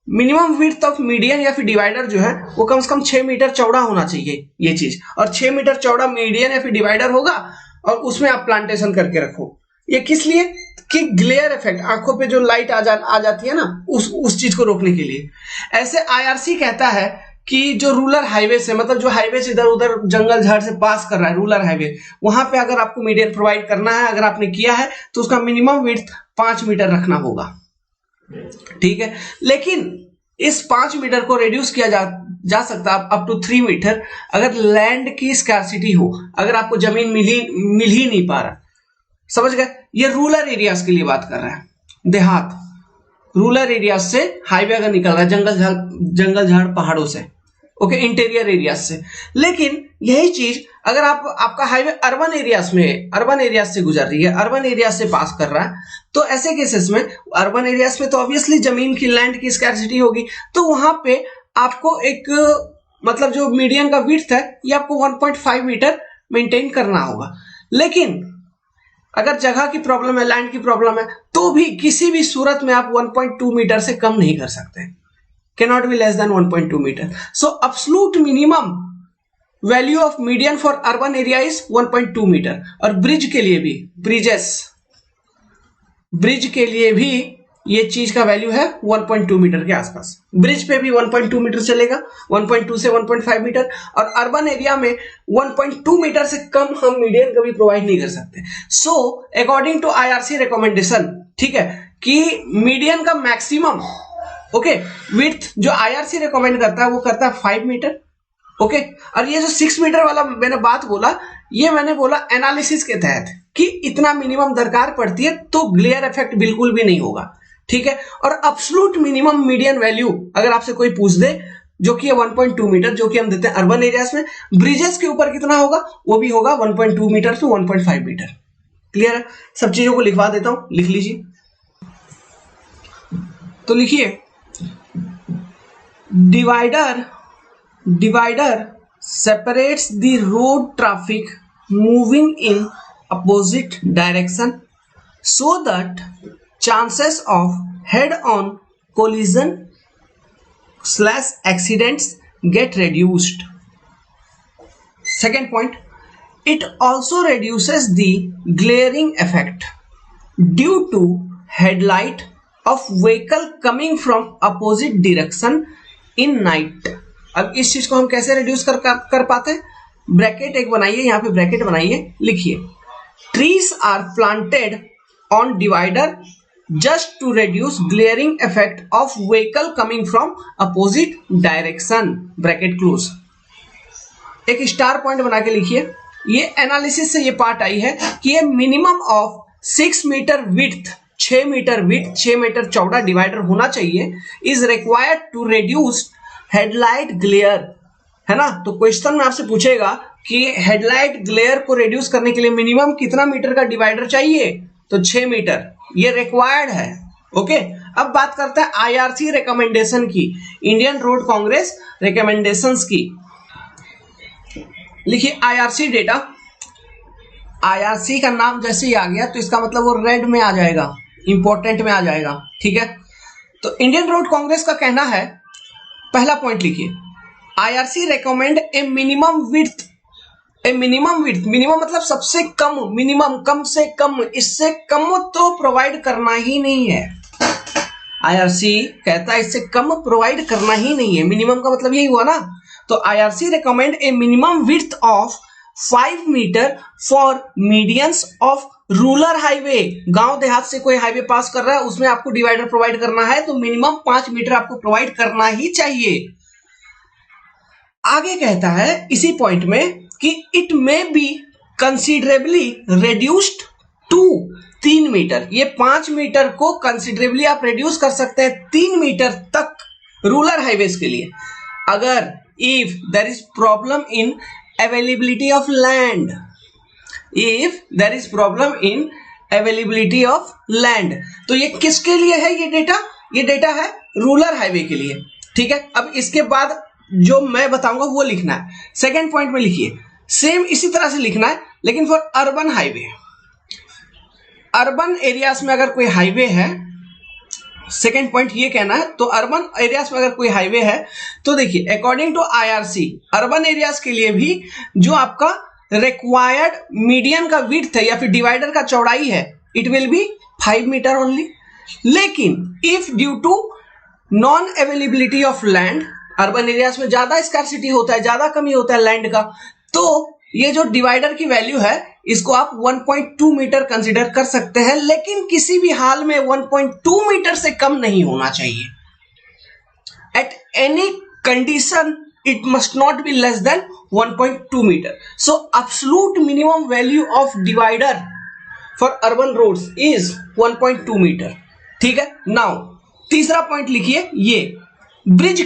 मिनिमम विड्थ ऑफ मीडियन या फिर डिवाइडर जो है वो कम से कम 6 मीटर चौड़ा होना चाहिए ये चीज, और 6 मीटर चौड़ा मीडियन या फिर डिवाइडर होगा और उसमें आप प्लांटेशन करके रखो। ये किस लिए कि ग्लेयर इफेक्ट, आंखों पे जो लाइट आ जाती है ना, उस चीज को रोकने के लिए। ऐसे आईआरसी कहता है कि जो रूरल हाईवे से, मतलब जो हाईवे से इधर उधर जंगल झाड़ से पास कर रहा है, रूरल हाईवे, वहां पे अगर आपको मीडियन प्रोवाइड करना है, अगर आपने किया है तो उसका मिनिमम विड्थ 5 मीटर रखना होगा। ठीक है, लेकिन इस 5 मीटर को रिड्यूस किया जा सकता है अप टू 3 मीटर अगर लैंड की स्कार्सिटी हो, अगर आपको जमीन मिल ही नहीं पा रहा। समझ गए? ये रूरल एरियाज के लिए बात कर रहा है, देहात रूरल एरियाज से हाईवे अगर निकल रहा है जंगल झाड़ पहाड़ों से, ओके, इंटीरियर एरियाज से। लेकिन यही चीज अगर आपका हाईवे अर्बन एरियाज से गुजर रही है, अर्बन एरिया से पास कर रहा है, तो ऐसे केसेस में अर्बन एरियाज में तो ऑब्वियसली जमीन की, लैंड की स्कैर्सिटी होगी, तो वहां पे आपको एक मतलब जो मीडियन का विड्थ है ये आपको 1.5 मीटर मेंटेन करना होगा। लेकिन अगर जगह की प्रॉब्लम है, लैंड की प्रॉब्लम है, तो भी किसी भी सूरत में आप 1.2 मीटर से कम नहीं कर सकते, cannot be less than 1.2 meter. So absolute minimum value of median for urban area is 1.2 meter. और ब्रिज के लिए भी, ब्रिज के लिए भी ये चीज का वैल्यू है 1.2 मीटर के आसपास। ब्रिज पे भी 1.2 मीटर चलेगा, 1.2 से 1.5 मीटर, और अर्बन एरिया में 1.2 मीटर से कम हम मीडियन कभी प्रोवाइड नहीं कर सकते। So according to IRC recommendation, ठीक है, कि मीडियन का मैक्सिमम, ओके, विड्थ जो आईआरसी रिकमेंड करता है वो करता है 5 मीटर, ओके। और ये जो 6 मीटर वाला मैंने बात बोला, ये मैंने बोला एनालिसिस के तहत कि इतना मिनिमम दरकार पड़ती है तो ग्लेयर इफेक्ट बिल्कुल भी नहीं होगा, ठीक है। और एब्सोल्यूट मिनिमम मीडियन वैल्यू अगर आपसे कोई पूछ दे, जो कि है 1.2 मीटर, जो कि हम देते हैं अर्बन एरियाज में। ब्रिजेस के ऊपर कितना होगा, वो भी होगा 1.2 मीटर टू 1.5 मीटर। क्लियर है? सब चीजों को लिखवा देता हूं, लिख लीजिए। तो लिखिए, divider separates the road traffic moving in opposite direction so that chances of head-on collision / accidents get reduced. Second point, it also reduces the glaring effect due to headlight of vehicle coming from opposite direction in night. अब इस चीज को हम कैसे reduce कर पाते हैं? Bracket एक बनाइए, यहां पे ब्रैकेट बनाइए, लिखिए, trees are planted on divider just to reduce glaring effect of vehicle coming from opposite direction, bracket close. एक स्टार पॉइंट बना के लिखिए, ये एनालिसिस से ये पार्ट आई है कि ये minimum of 6 meter width, 6 meter width, 6 meter चौड़ा डिवाइडर होना चाहिए, is required to reduce headlight glare, है ना। तो क्वेश्चन में आपसे पूछेगा कि हेडलाइट ग्लेयर को रिड्यूस करने के लिए मिनिमम कितना मीटर का डिवाइडर चाहिए, तो 6 मीटर, ये रिक्वायर्ड है। ओके। अब बात करते हैं आईआरसी रिकमेंडेशन की, इंडियन रोड कांग्रेस रिकमेंडेशंस की। लिखिए आईआरसी डेटा। आईआरसी का नाम जैसे ही आ गया तो इसका मतलब वो रेड में आ जाएगा, इंपॉर्टेंट में आ जाएगा, ठीक है। तो इंडियन रोड कांग्रेस का कहना है, पहला पॉइंट लिखिए, IRC recommend a minimum width, minimum मतलब सबसे कम, मिनिमम कम से कम, इससे कम तो प्रोवाइड करना ही नहीं है। आईआरसी कहता है इससे कम प्रोवाइड करना ही नहीं है, मिनिमम का मतलब यही हुआ ना। तो IRC recommend a minimum width of 5 meter for medians of rural highway. गांव देहात से कोई हाईवे पास कर रहा है, उसमें आपको डिवाइडर प्रोवाइड करना है, तो मिनिमम 5 मीटर आपको प्रोवाइड करना ही चाहिए। आगे कहता है इसी पॉइंट में कि it may be considerably reduced to 3 meter. ये 5 मीटर को कंसिडरेबली आप रिड्यूस कर सकते हैं 3 मीटर तक रूरल हाईवेज के लिए, अगर if there is problem in availability of land, if there is problem in availability of land। तो ये किसके लिए है ये डेटा? ये डेटा है रूरल हाईवे के लिए, ठीक है। अब इसके बाद जो मैं बताऊंगा वो लिखना है। सेकेंड पॉइंट में लिखिए, सेम इसी तरह से लिखना है, लेकिन for urban highway, urban areas में अगर कोई हाईवे है, सेकेंड पॉइंट ये कहना है, तो अर्बन एरियाज में अगर कोई हाईवे है तो देखिए according to IRC urban areas के लिए भी जो आपका रिक्वायर्ड मीडियन का विड्थ है या फिर डिवाइडर का चौड़ाई है, it will be 5 metre only. लेकिन if due to non availability of land, urban areas में ज्यादा स्कार्सिटी होता है, ज्यादा कमी होता है लैंड का, तो ये जो डिवाइडर की वैल्यू है इसको आप 1.2 मीटर कंसीडर कर सकते हैं, लेकिन किसी भी हाल में 1.2 मीटर से कम नहीं होना चाहिए। At any condition it must not be less than 1.2 meter. So absolute minimum value of divider for urban roads is 1.2 meter, ठीक है। नाउ तीसरा पॉइंट लिखिए, ये ब्रिज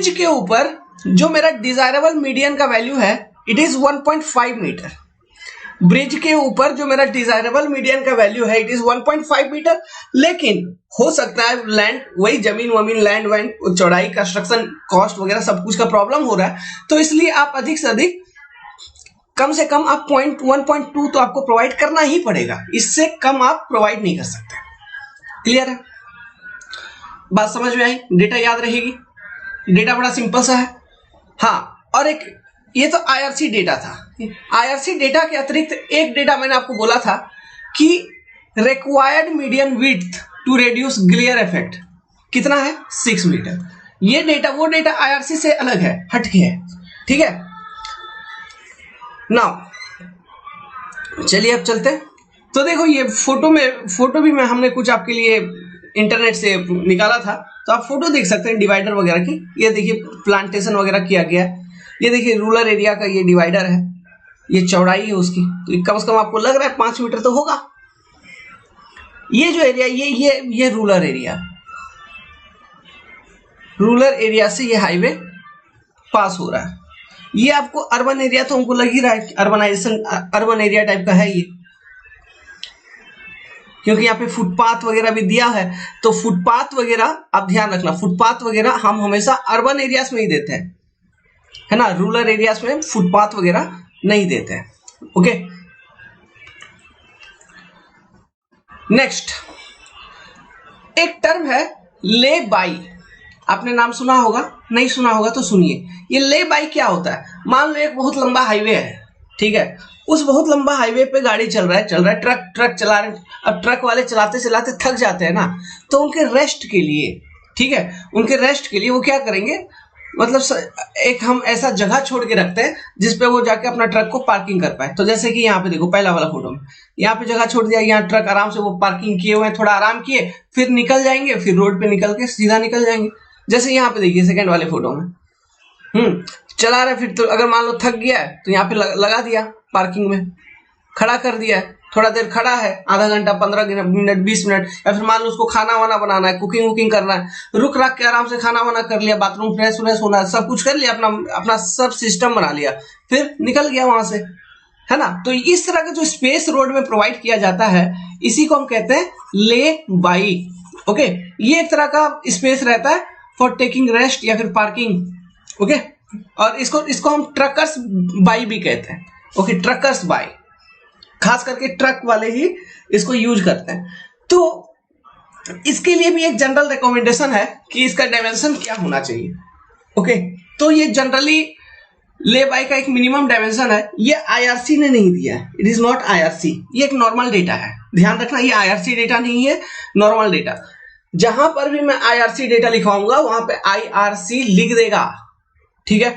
के ऊपर जो मेरा डिजायरेबल मीडियन का वैल्यू है इट इज 1.5 मीटर। ब्रिज के ऊपर जो मेरा डिजायरेबल मीडियन का वैल्यू है इट इज 1.5 मीटर, लेकिन हो सकता है लैंड, वही जमीन वमीन, लैंड वैंड, चौड़ाई, कंस्ट्रक्शन कॉस्ट वगैरह सब कुछ का प्रॉब्लम हो रहा है, तो इसलिए आप अधिक से अधिक, कम से कम आप 1.2 तो आपको प्रोवाइड करना ही पड़ेगा, इससे कम आप प्रोवाइड नहीं कर सकते। क्लियर है? बात समझ में आई? डेटा याद रहेगी, डेटा बड़ा सिंपल सा है। हाँ, और एक ये तो आईआरसी डेटा था। आईआरसी डेटा के अतिरिक्त एक डेटा मैंने आपको बोला था कि required median width to reduce glare effect कितना है, 6 मीटर। ये डेटा, वो डेटा आईआरसी से अलग है, हटके है, ठीक है। नाउ चलिए अब चलते हैं। तो देखो ये फोटो भी मैं हमने कुछ आपके लिए इंटरनेट से निकाला था, तो आप फोटो देख सकते हैं डिवाइडर वगैरह की। ये देखिए प्लांटेशन वगैरह किया गया है। ये देखिए रूरल एरिया का ये डिवाइडर है, ये चौड़ाई है उसकी, तो कम से कम आपको लग रहा है 5 मीटर तो होगा। ये जो एरिया ये रूरल एरिया, रूरल एरिया से ये हाईवे पास हो रहा है। ये आपको अर्बन एरिया तो हमको लग ही रहा है, अर्बनाइजेशन अर्बन एरिया टाइप का है ये, क्योंकि यहाँ पे फुटपाथ वगैरह भी दिया है। तो फुटपाथ वगैरह आप ध्यान रखना, फुटपाथ वगैरह हम हमेशा अर्बन एरियाज में ही देते हैं, है ना, रूरल एरियाज में फुटपाथ वगैरह नहीं देते हैं। ओके, नेक्स्ट एक टर्म है ले बाई। आपने नाम सुना होगा, नहीं सुना होगा तो सुनिए। ये ले बाई क्या होता है? मान लो एक बहुत लंबा हाईवे है, ठीक है, उस बहुत लंबा हाईवे पे गाड़ी चल रहा है, ट्रक चला रहे हैं। अब ट्रक वाले चलाते चलाते थक जाते हैं ना, तो उनके रेस्ट के लिए, ठीक है, उनके रेस्ट के लिए वो क्या करेंगे, मतलब एक हम ऐसा जगह छोड़ के रखते हैं जिसपे वो जाके अपना ट्रक को पार्किंग कर पाए। तो जैसे कि यहाँ पे देखो पहला वाला फोटो में, यहाँ पे जगह छोड़ दिया, यहाँ ट्रक आराम से वो पार्किंग किए हुए हैं, थोड़ा आराम किए, फिर निकल जाएंगे, फिर रोड पे निकल के सीधा निकल जाएंगे। जैसे यहाँ पे देखिए सेकंड वाले फोटो में, चला रहे, फिर तो अगर मान लो थक गया है तो यहाँ पे लगा दिया पार्किंग में, खड़ा कर दिया है, थोड़ा देर खड़ा है, आधा घंटा 15 मिनट 20 मिनट, या फिर मान लो उसको खाना वाना बनाना है, कुकिंग वुकिंग करना है, रुक रख के आराम से खाना वाना कर लिया, बाथरूम फ्रेश होना है, सब कुछ कर लिया, अपना सब सिस्टम बना लिया, फिर निकल गया वहां से, है ना। तो इस तरह का जो स्पेस रोड में प्रोवाइड किया जाता है, इसी को हम कहते हैं ले बाई। ओके, ये एक तरह का स्पेस रहता है फॉर टेकिंग रेस्ट या फिर पार्किंग। ओके, और इसको हम ट्रकर्स बाई भी कहते हैं। ओके, ट्रकर्स बाई, खास करके ट्रक वाले ही इसको यूज करते हैं। तो इसके लिए भी एक जनरल रिकमेंडेशन है कि इसका डायमेंशन क्या होना चाहिए। ओके, तो ये जनरली ले बाई का एक मिनिमम डायमेंशन है, ये आईआरसी ने नहीं दिया है, इट इज नॉट आईआरसी, ये एक नॉर्मल डेटा है, ध्यान रखना, ये आईआरसी डेटा नहीं है, नॉर्मल डेटा। जहां पर भी मैं आईआरसी डेटा लिखवाऊंगा वहां पे आईआरसी लिख देगा, ठीक है,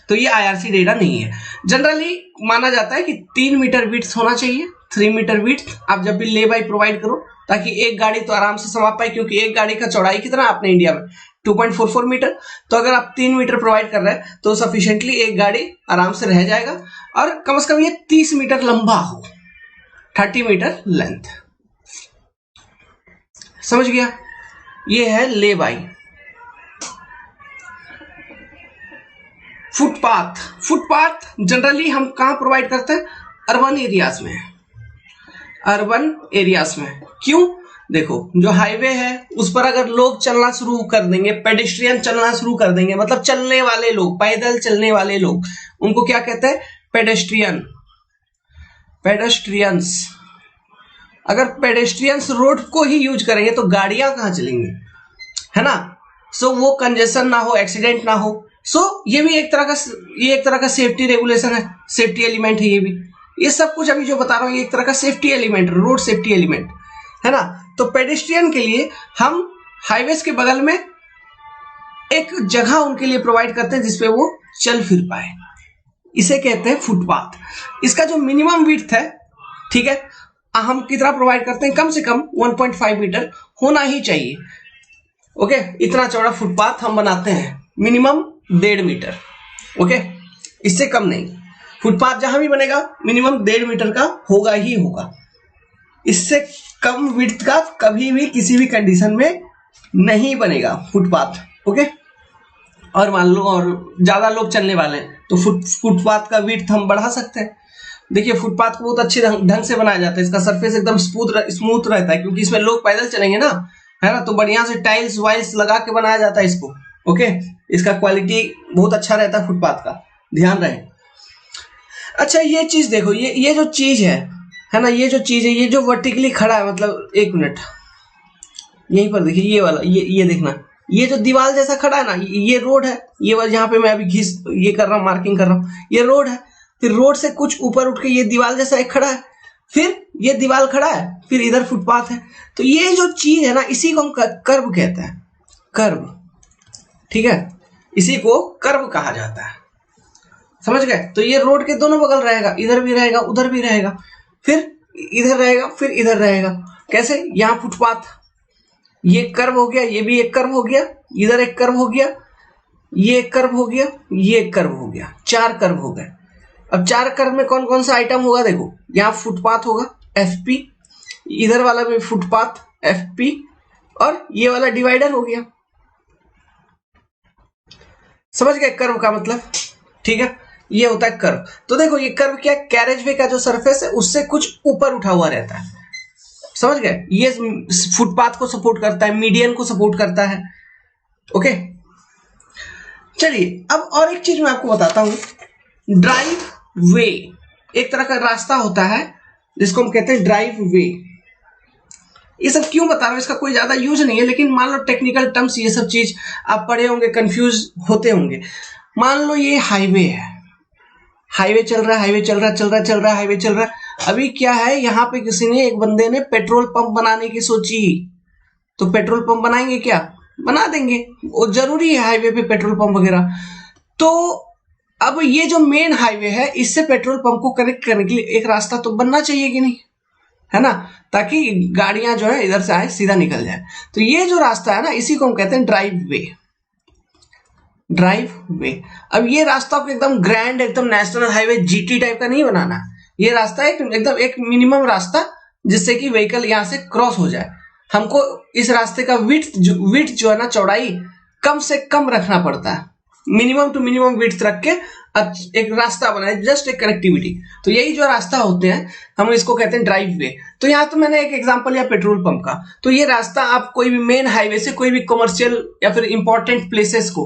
तो ये आईआरसी डेटा नहीं है। जनरली माना जाता है कि 3 मीटर विड्थ होना चाहिए, 3 मीटर विड्थ आप जब भी ले बाई प्रोवाइड करो, ताकि एक गाड़ी तो आराम से समा पाए, क्योंकि एक गाड़ी का चौड़ाई कितना है अपने इंडिया में 2.44 मीटर, तो अगर आप 3 मीटर प्रोवाइड कर रहे हैं तो सफिशिएंटली एक गाड़ी आराम से रह जाएगा। और कम से कम ये 30 मीटर लंबा हो, 30 मीटर लेंथ, समझ गया, ये है ले बाई। फुटपाथ जनरली हम कहां प्रोवाइड करते हैं? अर्बन एरियाज में, अर्बन एरियाज में। क्यों? देखो, जो हाईवे है उस पर अगर लोग चलना शुरू कर देंगे, पेडेस्ट्रियन चलना शुरू कर देंगे, मतलब चलने वाले लोग, पैदल चलने वाले लोग, उनको क्या कहते हैं? Pedestrian, pedestrians. अगर पेडेस्ट्रियंस रोड को ही यूज करेंगे तो गाड़ियां कहां चलेंगी, है ना। सो वो कंजेशन ना हो, एक्सीडेंट ना हो। सो ये भी एक तरह का सेफ्टी रेगुलेशन है, सेफ्टी एलिमेंट है ये भी। ये सब कुछ अभी जो बता रहा हूं ये एक तरह का safety element, road safety element, है ना। तो पेडेस्ट्रियन के लिए हम हाईवेज के बगल में एक जगह उनके लिए प्रोवाइड करते हैं जिसपे वो चल फिर पाए, इसे कहते हैं फुटपाथ। इसका जो मिनिमम विड्थ है, ठीक है, हम कितना प्रोवाइड करते हैं? कम से कम 1.5 मीटर होना ही चाहिए। ओके, इतना चौड़ा फुटपाथ हम बनाते हैं, मिनिमम 1.5 मीटर। ओके, इससे कम नहीं। फुटपाथ जहां भी बनेगा मिनिमम 1.5 मीटर का होगा ही होगा, इससे कम विड्थ का कभी भी किसी भी कंडीशन में नहीं बनेगा फुटपाथ। ओके, और मान लो और ज्यादा लोग चलने वाले हैं तो फुटपाथ का विड्थ हम बढ़ा सकते हैं। देखिए, फुटपाथ को बहुत अच्छे ढंग से बनाया जाता है, इसका सरफेस एकदम स्मूथ रहता है, क्योंकि इसमें लोग पैदल चलेंगे ना, है ना, तो बढ़िया से टाइल्स वाइल्स लगा के बनाया जाता है इसको। ओके, इसका क्वालिटी बहुत अच्छा रहता है फुटपाथ का, ध्यान रहे। अच्छा, ये चीज देखो, ये जो चीज है ना, ये जो चीज है, ये जो वर्टिकली खड़ा है, मतलब 1 मिनट यहीं पर देखिए, ये वाला, ये देखना, ये जो दीवार जैसा खड़ा है ना, ये रोड है, ये वाला जहां पे मैं अभी ये कर रहा हूँ, मार्किंग कर रहा हूँ, ये रोड है। फिर रोड से कुछ ऊपर उठ के ये दीवार जैसा एक खड़ा है, फिर ये दीवार खड़ा है, फिर इधर फुटपाथ है। तो ये जो चीज है ना, इसी को हम कर्व कहते हैं, कर्व, ठीक है, इसी को कर्व कहा जाता है, समझ गए। तो ये रोड के दोनों बगल रहेगा, इधर भी रहेगा, उधर भी रहेगा, फिर इधर रहेगा, फिर इधर रहेगा। कैसे? यहाँ फुटपाथ, ये कर्व हो गया, ये भी एक कर्व हो गया, इधर एक कर्व हो गया, ये एक कर्व हो गया, ये एक कर्व हो गया, 4 कर्व हो गए। अब 4 कर्व में कौन कौन सा आइटम होगा? देखो यहाँ फुटपाथ होगा FP, इधर वाला भी फुटपाथ FP, और ये वाला डिवाइडर हो गया। समझ गए कर्व का मतलब? ठीक है, ये होता है कर्व। तो देखो ये कर्व क्या, कैरेज वे का जो सरफेस है उससे कुछ ऊपर उठा हुआ रहता है। समझ गए? ये फुटपाथ को सपोर्ट करता है, मीडियन को सपोर्ट करता है। ओके, चलिए अब और एक चीज मैं आपको बताता हूं। ड्राइव वे एक तरह का रास्ता होता है जिसको हम कहते हैं ड्राइव वे। ये सब क्यों बता रहा हूं, इसका कोई ज्यादा यूज नहीं है, लेकिन मान लो टेक्निकल टर्म्स ये सब चीज आप पढ़े होंगे, कंफ्यूज होते होंगे। मान लो ये हाईवे है, हाईवे चल रहा है, हाईवे चल रहा है, चल रहा है, चल रहा है, हाईवे चल रहा है। अभी क्या है, यहाँ पे किसी ने, एक बंदे ने पेट्रोल पंप बनाने की सोची, तो पेट्रोल पंप बनाएंगे क्या? बना देंगे, वो जरूरी है हाईवे पे पेट्रोल पंप वगैरह। तो अब ये जो मेन हाईवे है, इससे पेट्रोल पंप को कनेक्ट करने के लिए एक रास्ता तो बनना चाहिए कि नहीं, है ना, ताकि गाड़ियां जो है इधर से आए, सीधा निकल जाए। तो ये जो रास्ता है ना, इसी को हम कहते हैं ड्राइव वे। ड्राइव वे। अब ये रास्ता को एकदम ग्रैंड, एकदम नेशनल हाईवे GT टाइप का नहीं बनाना। ये रास्ता एकदम एक मिनिमम रास्ता, जिससे कि व्हीकल यहां से क्रॉस हो जाए। हमको इस रास्ते का विड्थ जो है ना, चौड़ाई कम से कम रखना पड़ता है, मिनिमम टू मिनिमम विड्थ रख के एक रास्ता बनाए, जस्ट एक कनेक्टिविटी। तो यही जो रास्ता होते हैं, हम इसको कहते हैं ड्राइव वे। तो यहाँ तो मैंने एक एग्जांपल लिया पेट्रोल पंप का। तो ये रास्ता आप कोई भी मेन हाईवे से कोई भी कमर्शियल या फिर इंपॉर्टेंट प्लेसेस को,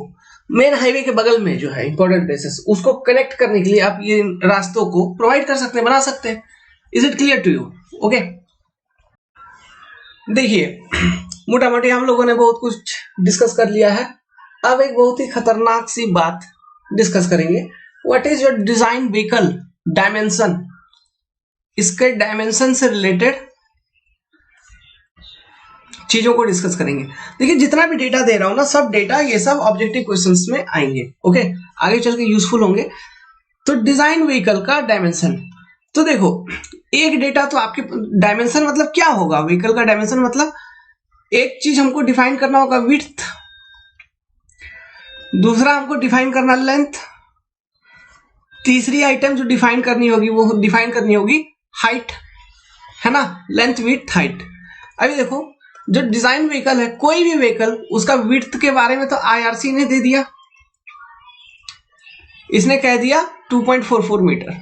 मेन हाईवे के बगल में जो है इंपॉर्टेंट प्लेसेस, उसको कनेक्ट करने के लिए आप ये रास्तों को प्रोवाइड कर सकते हैं, बना सकते हैं। Is it clear to you? Okay, देखिए मोटा मोटी हम लोगों ने बहुत कुछ डिस्कस कर लिया है। अब एक बहुत ही खतरनाक सी बात डिस्कस करेंगे। What is your design vehicle dimension? इसके डायमेंशन से रिलेटेड चीजों को डिस्कस करेंगे। देखिए जितना भी डेटा दे रहा हूं ना, सब डेटा ये सब ऑब्जेक्टिव क्वेश्चंस में आएंगे। ओके, आगे चल के यूजफुल होंगे। तो डिजाइन व्हीकल का डायमेंशन, तो देखो एक डेटा तो आपके डायमेंशन मतलब क्या होगा? व्हीकल का डायमेंशन मतलब एक चीज हमको डिफाइन करना होगा विड्थ, दूसरा हमको डिफाइन करना लेंथ, तीसरी आइटम जो डिफाइन करनी होगी वो डिफाइन करनी होगी हाइट, है ना, लेंथ विड्थ हाइट। अभी देखो जो डिजाइन व्हीकल है, कोई भी व्हीकल, उसका विड्थ के बारे में तो IRC ने दे दिया, इसने कह दिया 2.44 मीटर।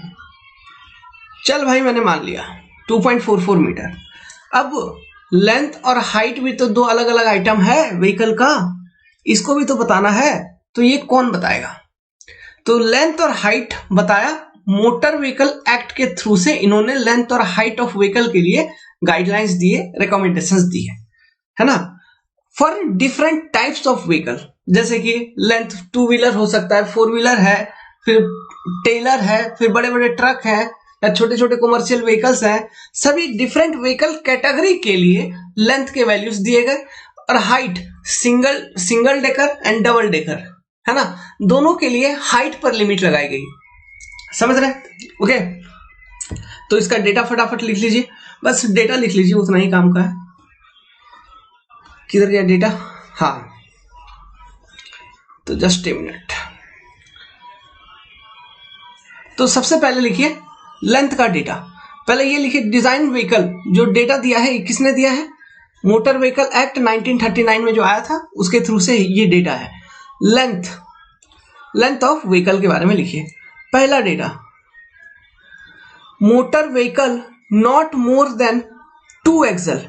चल भाई मैंने मान लिया 2.44 मीटर। अब लेंथ और हाइट भी तो दो अलग अलग आइटम है व्हीकल का, इसको भी तो बताना है। तो ये कौन बताएगा? तो लेंथ और हाइट बताया मोटर व्हीकल एक्ट के थ्रू से, इन्होंने लेंथ और हाइट ऑफ व्हीकल के लिए गाइडलाइंस दिए, रिकमेंडेशंस दिए, है ना, for different types of vehicle. जैसे कि लेंथ 2 व्हीलर हो सकता है, 4 व्हीलर है, फिर टेलर है, फिर बड़े बड़े ट्रक है, या छोटे छोटे कमर्शियल व्हीकल्स हैं। सभी डिफरेंट व्हीकल कैटेगरी के लिए लेंथ के वैल्यूज दिए गए, और height single decker and double decker, है ना, दोनों के लिए हाइट पर लिमिट लगाई गई। समझ रहे? ओके, तो इसका डेटा फटाफट लिख लीजिए, बस डेटा लिख लीजिए, उतना ही काम का है। किधर गया डेटा? हाँ, तो जस्ट ए मिनट। तो सबसे पहले लिखिए लेंथ का डेटा। पहले ये लिखिए डिजाइन व्हीकल, जो डेटा दिया है किसने दिया है? मोटर व्हीकल एक्ट 1939 में जो आया था उसके थ्रू से ये डेटा है। लेंथ ऑफ व्हीकल के बारे में लिखिए। पहला data, motor vehicle not more than 2 axle.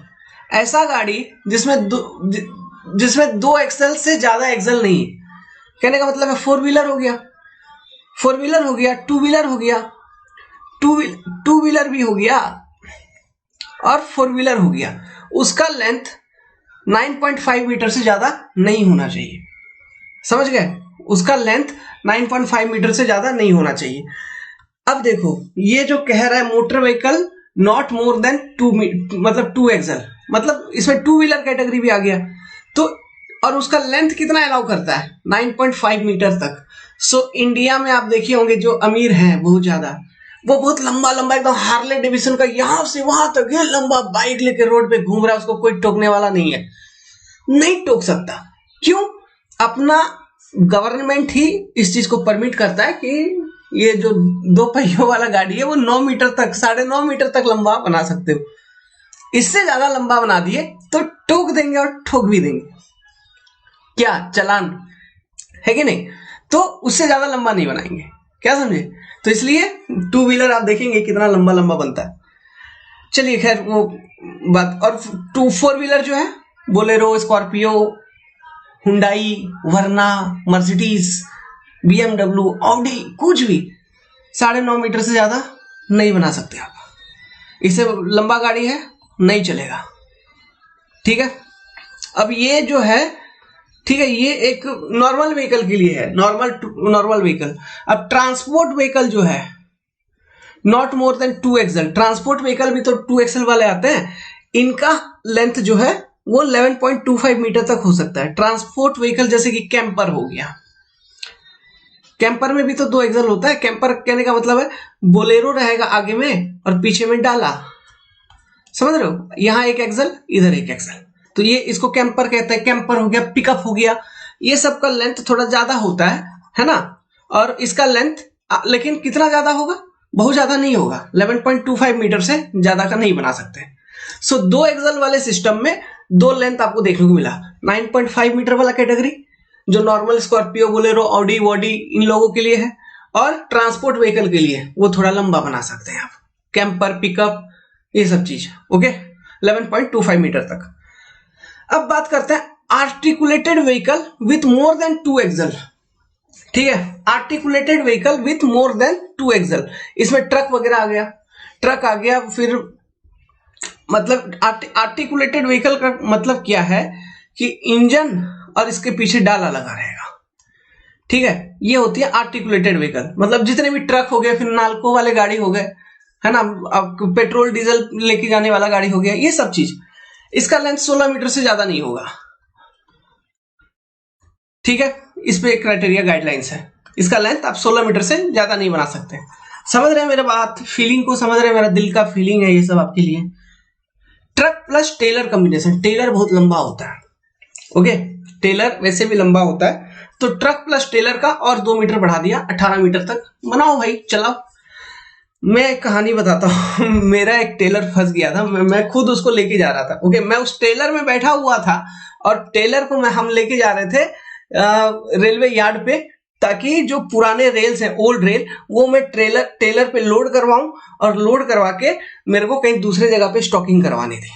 ऐसा गाड़ी जिसमें दो एक्सल से ज्यादा एक्सल नहीं है। कहने का मतलब है 4 व्हीलर हो गया, 4 व्हीलर हो गया, 2 व्हीलर हो गया, 2 व्हीलर भी हो गया, और 4 व्हीलर हो गया। उसका लेंथ 9.5 मीटर से ज्यादा नहीं होना चाहिए। समझ गए? उसका लेंथ 9.5 मीटर से ज्यादा नहीं होना चाहिए। अब देखो ये जो कह रहा है motor vehicle not more than 2 मतलब 2 एक्सल, मतलब इसमें 2 व्हीलर कैटेगरी भी आ गया। तो और उसका लेंथ कितना अलाउ करता है? 9.5 मीटर तक। सो इंडिया में आप देखिए होंगे जो अमीर हैं बहुत ज्यादा, वो बहुत लंबा लंबा एकदम हार्ले डेविडसन का यहां से वहां तक ये लंबा बाइक लेके रोड पे घूम रहा है, उसको कोई टोकने वाला नहीं है। नहीं टोक सकता। क्यों? अपना गवर्नमेंट ही इस चीज को परमिट करता है कि ये जो 2 पहियों वाला गाड़ी है वो 9 मीटर तक, 9.5 मीटर तक लंबा बना सकते हो। इससे ज्यादा लंबा बना दिए तो टोक देंगे और ठोक भी देंगे, क्या चालान है कि नहीं? तो उससे ज्यादा लंबा नहीं बनाएंगे, क्या समझे? तो इसलिए 2 व्हीलर आप देखेंगे कितना लंबा लंबा बनता है। चलिए खैर वो बात। और 4 व्हीलर जो है, बोलेरो, स्कॉर्पियो, हुंडई, वर्ना, मर्सिडीज, BMW, ऑडी, कुछ भी 9.5 मीटर से ज्यादा नहीं बना सकते आप। इससे लंबा गाड़ी है, नहीं चलेगा। ठीक है, अब ये जो है, ठीक है, ये एक नॉर्मल व्हीकल के लिए है, नॉर्मल व्हीकल। अब ट्रांसपोर्ट व्हीकल जो है, not more then 2XL, transport vehicle भी तो 2XL वाले आते हैं, इनका लेंथ जो है वो 11.25 मीटर तक हो सकता है। ट्रांसपोर्ट व्हीकल जैसे कि कैंपर हो गया, कैंपर में भी तो 2XL होता है। कैंपर कहने का मतलब है बोलेरो रहेगा आगे में और पीछे में डाला, समझ रहे हो? यहां 1XL, इधर 1XL, तो ये इसको कैंपर कहते हैं। कैंपर हो गया, पिकअप हो गया, ये सब का लेंथ थोड़ा ज्यादा होता है ना? और इसका लेंथ लेकिन कितना ज्यादा होगा? बहुत ज्यादा नहीं होगा, 11.25 मीटर से ज्यादा का नहीं बना सकते। सो 2XL वाले सिस्टम में 2 लेंथ आपको देखने को मिला। 9.5 मीटर वाला कैटेगरी जो नॉर्मल स्कॉर्पियो, बोलेरो, ऑडी वॉडी इन लोगों के लिए है, और ट्रांसपोर्ट व्हीकल के लिए वो थोड़ा लंबा बना सकते हैं आप, कैंपर, पिकअप, ये सब चीज। ओके, 11.25 मीटर तक। अब बात करते हैं articulated vehicle with more than 2XL। ठीक है, articulated vehicle with more than 2XL, इसमें ट्रक वगैरह आ गया, ट्रक आ गया। फिर मतलब आर्टिकुलेटेड व्हीकल का मतलब क्या है कि इंजन और इसके पीछे डाला लगा रहेगा। ठीक है, ये होती है आर्टिकुलेटेड व्हीकल। मतलब जितने भी ट्रक हो गए, फिर नाल्को वाले गाड़ी हो गए, है ना, अब पेट्रोल डीजल लेके जाने वाला गाड़ी हो गया, ये सब चीज। इसका लेंथ 16 मीटर से ज्यादा नहीं होगा। ठीक है, इस पे क्राइटेरिया गाइडलाइंस है, इसका लेंथ आप 16 मीटर से ज्यादा नहीं बना सकते। समझ रहे हैं मेरे बात, फीलिंग को समझ रहे हैं? मेरा दिल का फीलिंग है ये सब आपके लिए। Truck plus trailer combination, trailer बहुत लंबा होता है। ओके, टेलर वैसे भी लंबा होता है, तो ट्रक प्लस टेलर का और 2 मीटर बढ़ा दिया, 18 मीटर तक बनाओ भाई, चलाओ। मैं एक कहानी बताता हूँ। मेरा एक टेलर फंस गया था, मैं खुद उसको लेके जा रहा था। ओके, मैं उस टेलर में बैठा हुआ था और टेलर को हम लेके जा रहे थे रेलवे यार्ड पे, ताकि जो पुराने रेल्स हैं, ओल्ड रेल, वो मैं टेलर पे लोड करवाऊं, और लोड करवा के मेरे को कहीं दूसरे जगह पे स्टॉकिंग करवानी थी।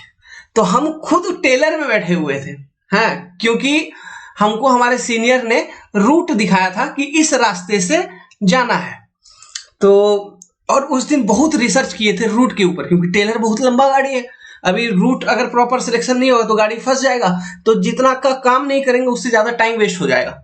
तो हम खुद टेलर में बैठे हुए थे, हाँ, क्योंकि हमको हमारे सीनियर ने रूट दिखाया था कि इस रास्ते से जाना है। तो और उस दिन बहुत रिसर्च किए थे रूट के ऊपर, क्योंकि टेलर बहुत लंबा गाड़ी है। अभी रूट अगर प्रॉपर सिलेक्शन नहीं होगा तो गाड़ी फंस जाएगा, तो जितना का काम नहीं करेंगे उससे ज्यादा टाइम वेस्ट हो जाएगा।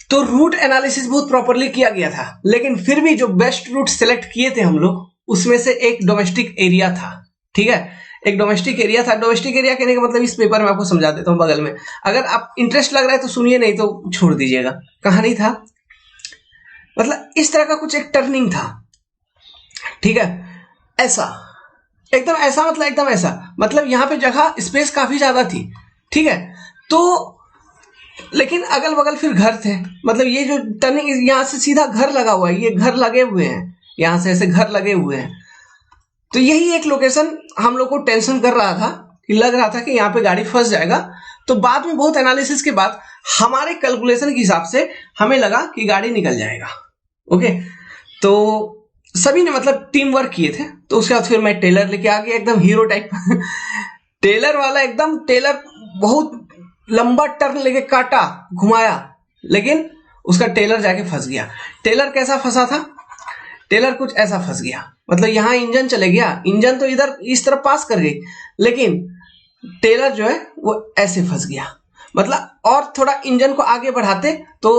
तो रूट एनालिसिस बहुत प्रॉपरली किया गया था, लेकिन फिर भी जो बेस्ट रूट सिलेक्ट किए थे हम लोग, उसमें से एक डोमेस्टिक एरिया था। ठीक है, एक डोमेस्टिक एरिया था। डोमेस्टिक एरिया कहने का मतलब इस पेपर में आपको समझा देता हूं बगल में, अगर आप इंटरेस्ट लग रहा है तो सुनिए, नहीं तो छोड़ दीजिएगा। कहानी था, मतलब इस तरह का कुछ एक टर्निंग था। ठीक है, ऐसा एकदम ऐसा, मतलब एकदम ऐसा, मतलब यहां पे जगह स्पेस काफी ज्यादा थी। ठीक है, तो लेकिन अगल बगल फिर घर थे, मतलब ये जो टर्निंग, यहां से सीधा घर लगा हुआ है, ये घर लगे हुए हैं, यहां से ऐसे घर लगे हुए हैं। तो यही एक लोकेशन हम लोग को टेंशन कर रहा था, कि लग रहा था कि यहाँ पे गाड़ी फंस जाएगा। तो बाद में बहुत एनालिसिस के बाद हमारे कैलकुलेशन के हिसाब से हमें लगा कि गाड़ी निकल जाएगा। ओके, तो सभी ने मतलब टीम वर्क किए थे। तो उसके बाद फिर मैं टेलर लेके आ गया, एकदम हीरो टाइप। टेलर वाला एकदम, टेलर बहुत लंबा टर्न लेके काटा, घुमाया, लेकिन उसका टेलर जाके फंस गया। टेलर कैसा फंसा था? टेलर कुछ ऐसा फंस गया, मतलब यहां इंजन चले गया, इंजन तो इधर इस तरफ पास कर गई, लेकिन टेलर जो है वो ऐसे फंस गया। मतलब और थोड़ा इंजन को आगे बढ़ाते तो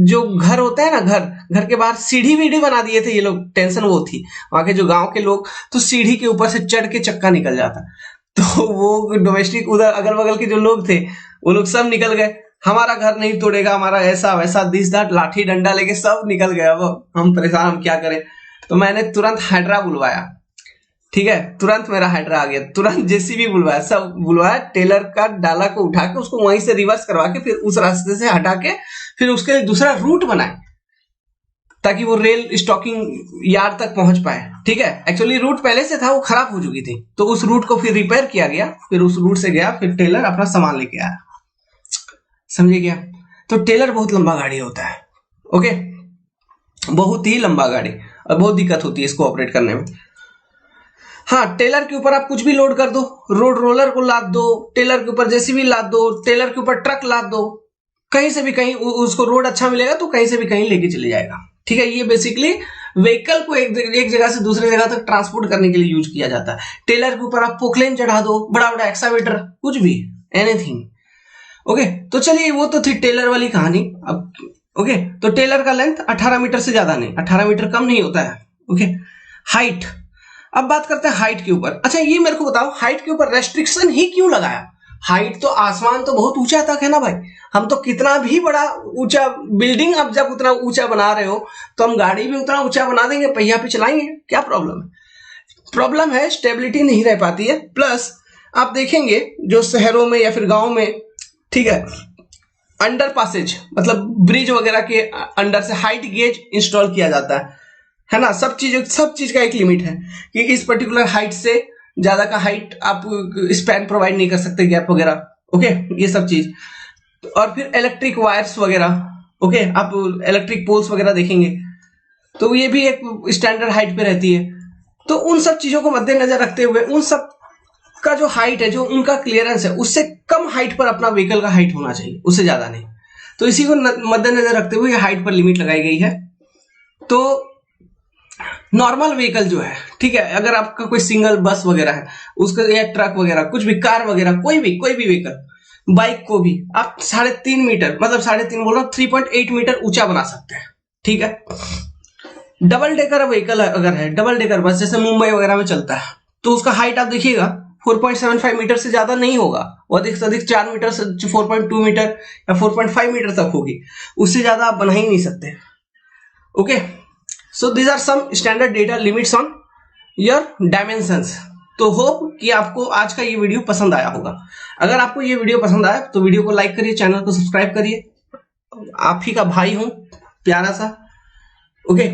जो घर होता है ना, घर के बाहर सीढ़ी वीढ़ी बना दिए थे ये लोग, टेंशन वो थी वहां के जो गांव के लोग, तो सीढ़ी के ऊपर से चढ़ के चक्का निकल जाता। तो वो डोमेस्टिक उधर अगल बगल के जो लोग थे वो लोग सब निकल गए, हमारा घर नहीं तोड़ेगा, हमारा ऐसा वैसा दिस दैट, लाठी डंडा लेके सब निकल गया। अब हम परेशान, हम क्या करें? तो मैंने तुरंत हाइड्रा बुलवाया। ठीक है, तुरंत मेरा हाइड्रा आ गया, तुरंत जेसीबी बुलवाया, सब बुलवाया, टेलर का डाला को उठा के उसको वहीं से रिवर्स करवा के फिर उस रास्ते से हटा के फिर उसके लिए दूसरा रूट बनाए ताकि वो रेल स्टॉकिंग यार्ड तक पहुंच पाए। ठीक है, एक्चुअली रूट पहले से था, वो खराब हो चुकी थी, तो उस रूट को फिर रिपेयर किया गया, फिर उस रूट से गया, फिर टेलर अपना सामान लेके आया। समझे क्या? तो टेलर बहुत लंबा गाड़ी होता है। ओके, बहुत ही लंबा गाड़ी, और बहुत दिक्कत होती है इसको ऑपरेट करने में। हाँ, टेलर के ऊपर आप कुछ भी लोड कर दो, रोड रोलर को लाद दो, टेलर के ऊपर जेसीबी लाद दो, टेलर के ऊपर ट्रक लाद दो, कहीं से भी कहीं उसको रोड अच्छा मिलेगा तो कहीं से भी कहीं लेके चले जाएगा। ठीक है, ये बेसिकली व्हीकल को एक जगह से दूसरे जगह तक ट्रांसपोर्ट करने के लिए यूज किया जाता है। टेलर के ऊपर आप पोकलेन चढ़ा दो, बड़ा बड़ा एक्सावेटर, कुछ भी, एनीथिंग। ओके, तो चलिए वो तो थी टेलर वाली कहानी। अब ओके, तो टेलर का लेंथ 18 मीटर से ज्यादा नहीं, 18 मीटर कम नहीं होता है। ओके, हाइट, अब बात करते हैं हाइट के ऊपर। अच्छा, ये मेरे को बताओ, हाइट के ऊपर रेस्ट्रिक्शन ही क्यों लगाया? हाइट तो आसमान तो बहुत ऊंचा तक है ना भाई, हम तो कितना भी बड़ा ऊंचा बिल्डिंग, अब जब उतना ऊंचा बना रहे हो तो हम गाड़ी भी उतना ऊंचा बना देंगे, पहिया पे चलाएंगे, क्या प्रॉब्लम है? प्रॉब्लम है स्टेबिलिटी नहीं रह पाती है। प्लस आप देखेंगे जो शहरों में या फिर गांव में, ठीक है, अंडर पासेज मतलब ब्रिज वगैरह के अंडर से हाइट गेज इंस्टॉल किया जाता है ना। सब चीज का एक लिमिट है कि इस पर्टिकुलर हाइट से ज्यादा का हाइट आप स्पैन प्रोवाइड नहीं कर सकते, गैप वगैरह। ओके, ये सब चीज। और फिर इलेक्ट्रिक वायर्स वगैरह, ओके, आप इलेक्ट्रिक पोल्स वगैरह देखेंगे तो ये भी एक स्टैंडर्ड हाइट पे रहती है। तो उन सब चीजों को मद्देनजर रखते हुए उन सब का जो हाइट है, जो उनका क्लियरेंस है, उससे कम हाइट पर अपना व्हीकल का हाइट होना चाहिए, उससे ज्यादा नहीं। तो इसी को मद्देनजर रखते हुए हाइट पर लिमिट लगाई गई है। तो नॉर्मल व्हीकल जो है, ठीक है, अगर आपका कोई सिंगल बस वगैरह है, उसका या ट्रक वगैरह, कुछ भी, कार वगैरह, कोई भी व्हीकल, बाइक को भी आप 3.5 मीटर, मतलब 3.5 बोल रहा हूं, 3.8 मीटर ऊंचा बना सकते हैं। ठीक है, डबल डेकर व्हीकल अगर है, डबल डेकर बस जैसे मुंबई वगैरह में चलता है, तो उसका हाइट आप देखिएगा 4.75 मीटर से ज्यादा नहीं होगा, वो अधिक से अधिक 4 मीटर से 4.2 मीटर या 4.5 मीटर तक होगी, उससे ज्यादा आप बना ही नहीं सकते। Okay, so these are some standard data limits on your dimensions. तो होप कि आपको आज का ये वीडियो पसंद आया होगा। अगर आपको ये वीडियो पसंद आया तो वीडियो को लाइक करिए, चैनल को सब्सक्राइब करिए, आप ही का भाई हूं प्यारा सा। ओके,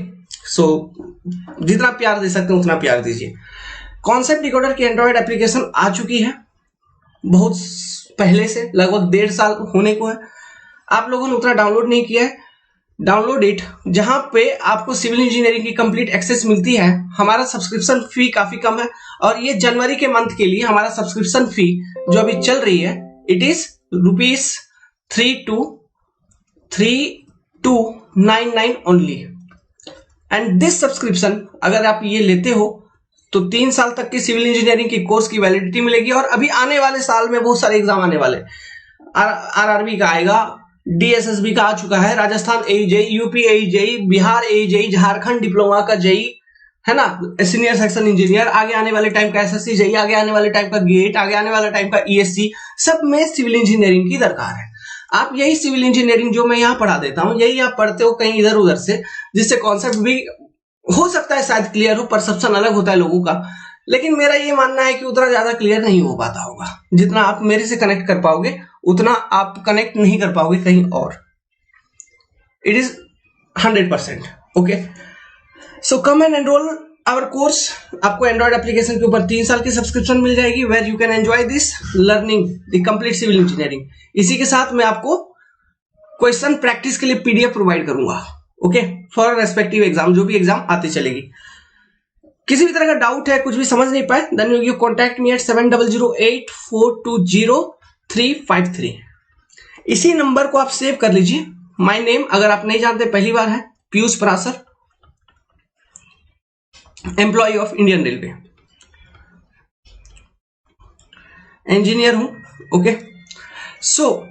सो जितना प्यार दे सकते हैं उतना प्यार दीजिए। कॉन्सेप्ट डिकोडर की एंड्रॉइड एप्लीकेशन आ चुकी है बहुत पहले से, लगभग 1.5 साल होने को है। आप लोगों ने उतना डाउनलोड नहीं किया है, डाउनलोड इट, जहां पे आपको सिविल इंजीनियरिंग की कंप्लीट एक्सेस मिलती है। हमारा सब्सक्रिप्शन फी काफी कम है, और ये जनवरी के मंथ के लिए हमारा सब्सक्रिप्शन फी जो अभी चल रही है, it is ₹3299 only. And this subscription अगर आप ये लेते हो तो 3 साल तक की सिविल इंजीनियरिंग की कोर्स की वैलिडिटी मिलेगी। और अभी आने वाले साल में बहुत सारे एग्जाम आने वाले, आरआरबी का आएगा, डीएसएसबी का आ चुका है, Rajasthan AJE, UP AJE, Bihar AJE, Jharkhand diploma का जेई, है ना, सीनियर सेक्शन इंजीनियर, आगे आने वाले टाइम का एसएससी जेई, आगे आने वाले टाइम का गेट, आगे आने वाले टाइम का ईएससी, सब में सिविल इंजीनियरिंग की दरकार है। आप यही सिविल इंजीनियरिंग जो मैं यहाँ पढ़ा देता हूँ, यही आप पढ़ते हो कहीं इधर उधर से, जिससे कॉन्सेप्ट भी हो सकता है शायद क्लियर हो, परसेप्शन अलग होता है लोगों का, लेकिन मेरा ये मानना है कि उतना ज्यादा क्लियर नहीं हो पाता होगा। जितना आप मेरे से कनेक्ट कर पाओगे उतना आप कनेक्ट नहीं कर पाओगे कहीं और। It is 100%। Okay, so come and enroll our course. आपको एंड्रॉइड एप्लीकेशन के ऊपर 3 साल की सब्सक्रिप्शन मिल जाएगी, where you can enjoy this learning the complete civil engineering. इसी के साथ मैं आपको क्वेश्चन प्रैक्टिस के लिए पीडीएफ प्रोवाइड करूंगा, ओके, फॉर रेस्पेक्टिव एग्जाम, जो भी एग्जाम आती चलेगी। किसी भी तरह का डाउट है, कुछ भी समझ नहीं पाए, then you contact me at 7008420353। इसी नंबर को आप सेव कर लीजिए। माय नेम, अगर आप नहीं जानते, पहली बार है, Piyush Parashar, employ of Indian railway, engineer हूं। ओके, सो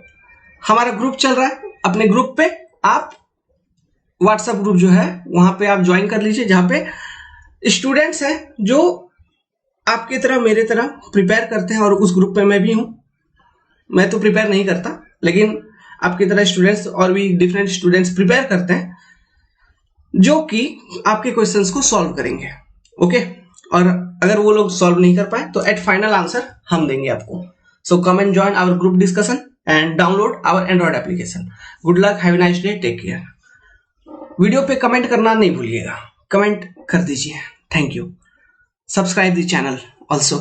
हमारा ग्रुप चल रहा है, अपने ग्रुप पे आप, व्हाट्सएप ग्रुप जो है वहां पे आप ज्वाइन कर लीजिए, जहां पे स्टूडेंट्स हैं जो आपकी तरह मेरे तरह प्रिपेयर करते हैं, और उस ग्रुप पे मैं भी हूं। मैं तो प्रिपेयर नहीं करता, लेकिन आपकी तरह स्टूडेंट्स और भी डिफरेंट स्टूडेंट्स प्रिपेयर करते हैं, जो कि आपके क्वेश्चंस को सॉल्व करेंगे। ओके, और अगर वो लोग सॉल्व नहीं कर पाए तो एट फाइनल आंसर हम देंगे आपको। So come and join our group discussion and download our Android application. Good luck, have a nice day, take care. Video पे कमेंट करना नहीं भूलिएगा, कमेंट कर दीजिए। Thank you. Subscribe the channel also.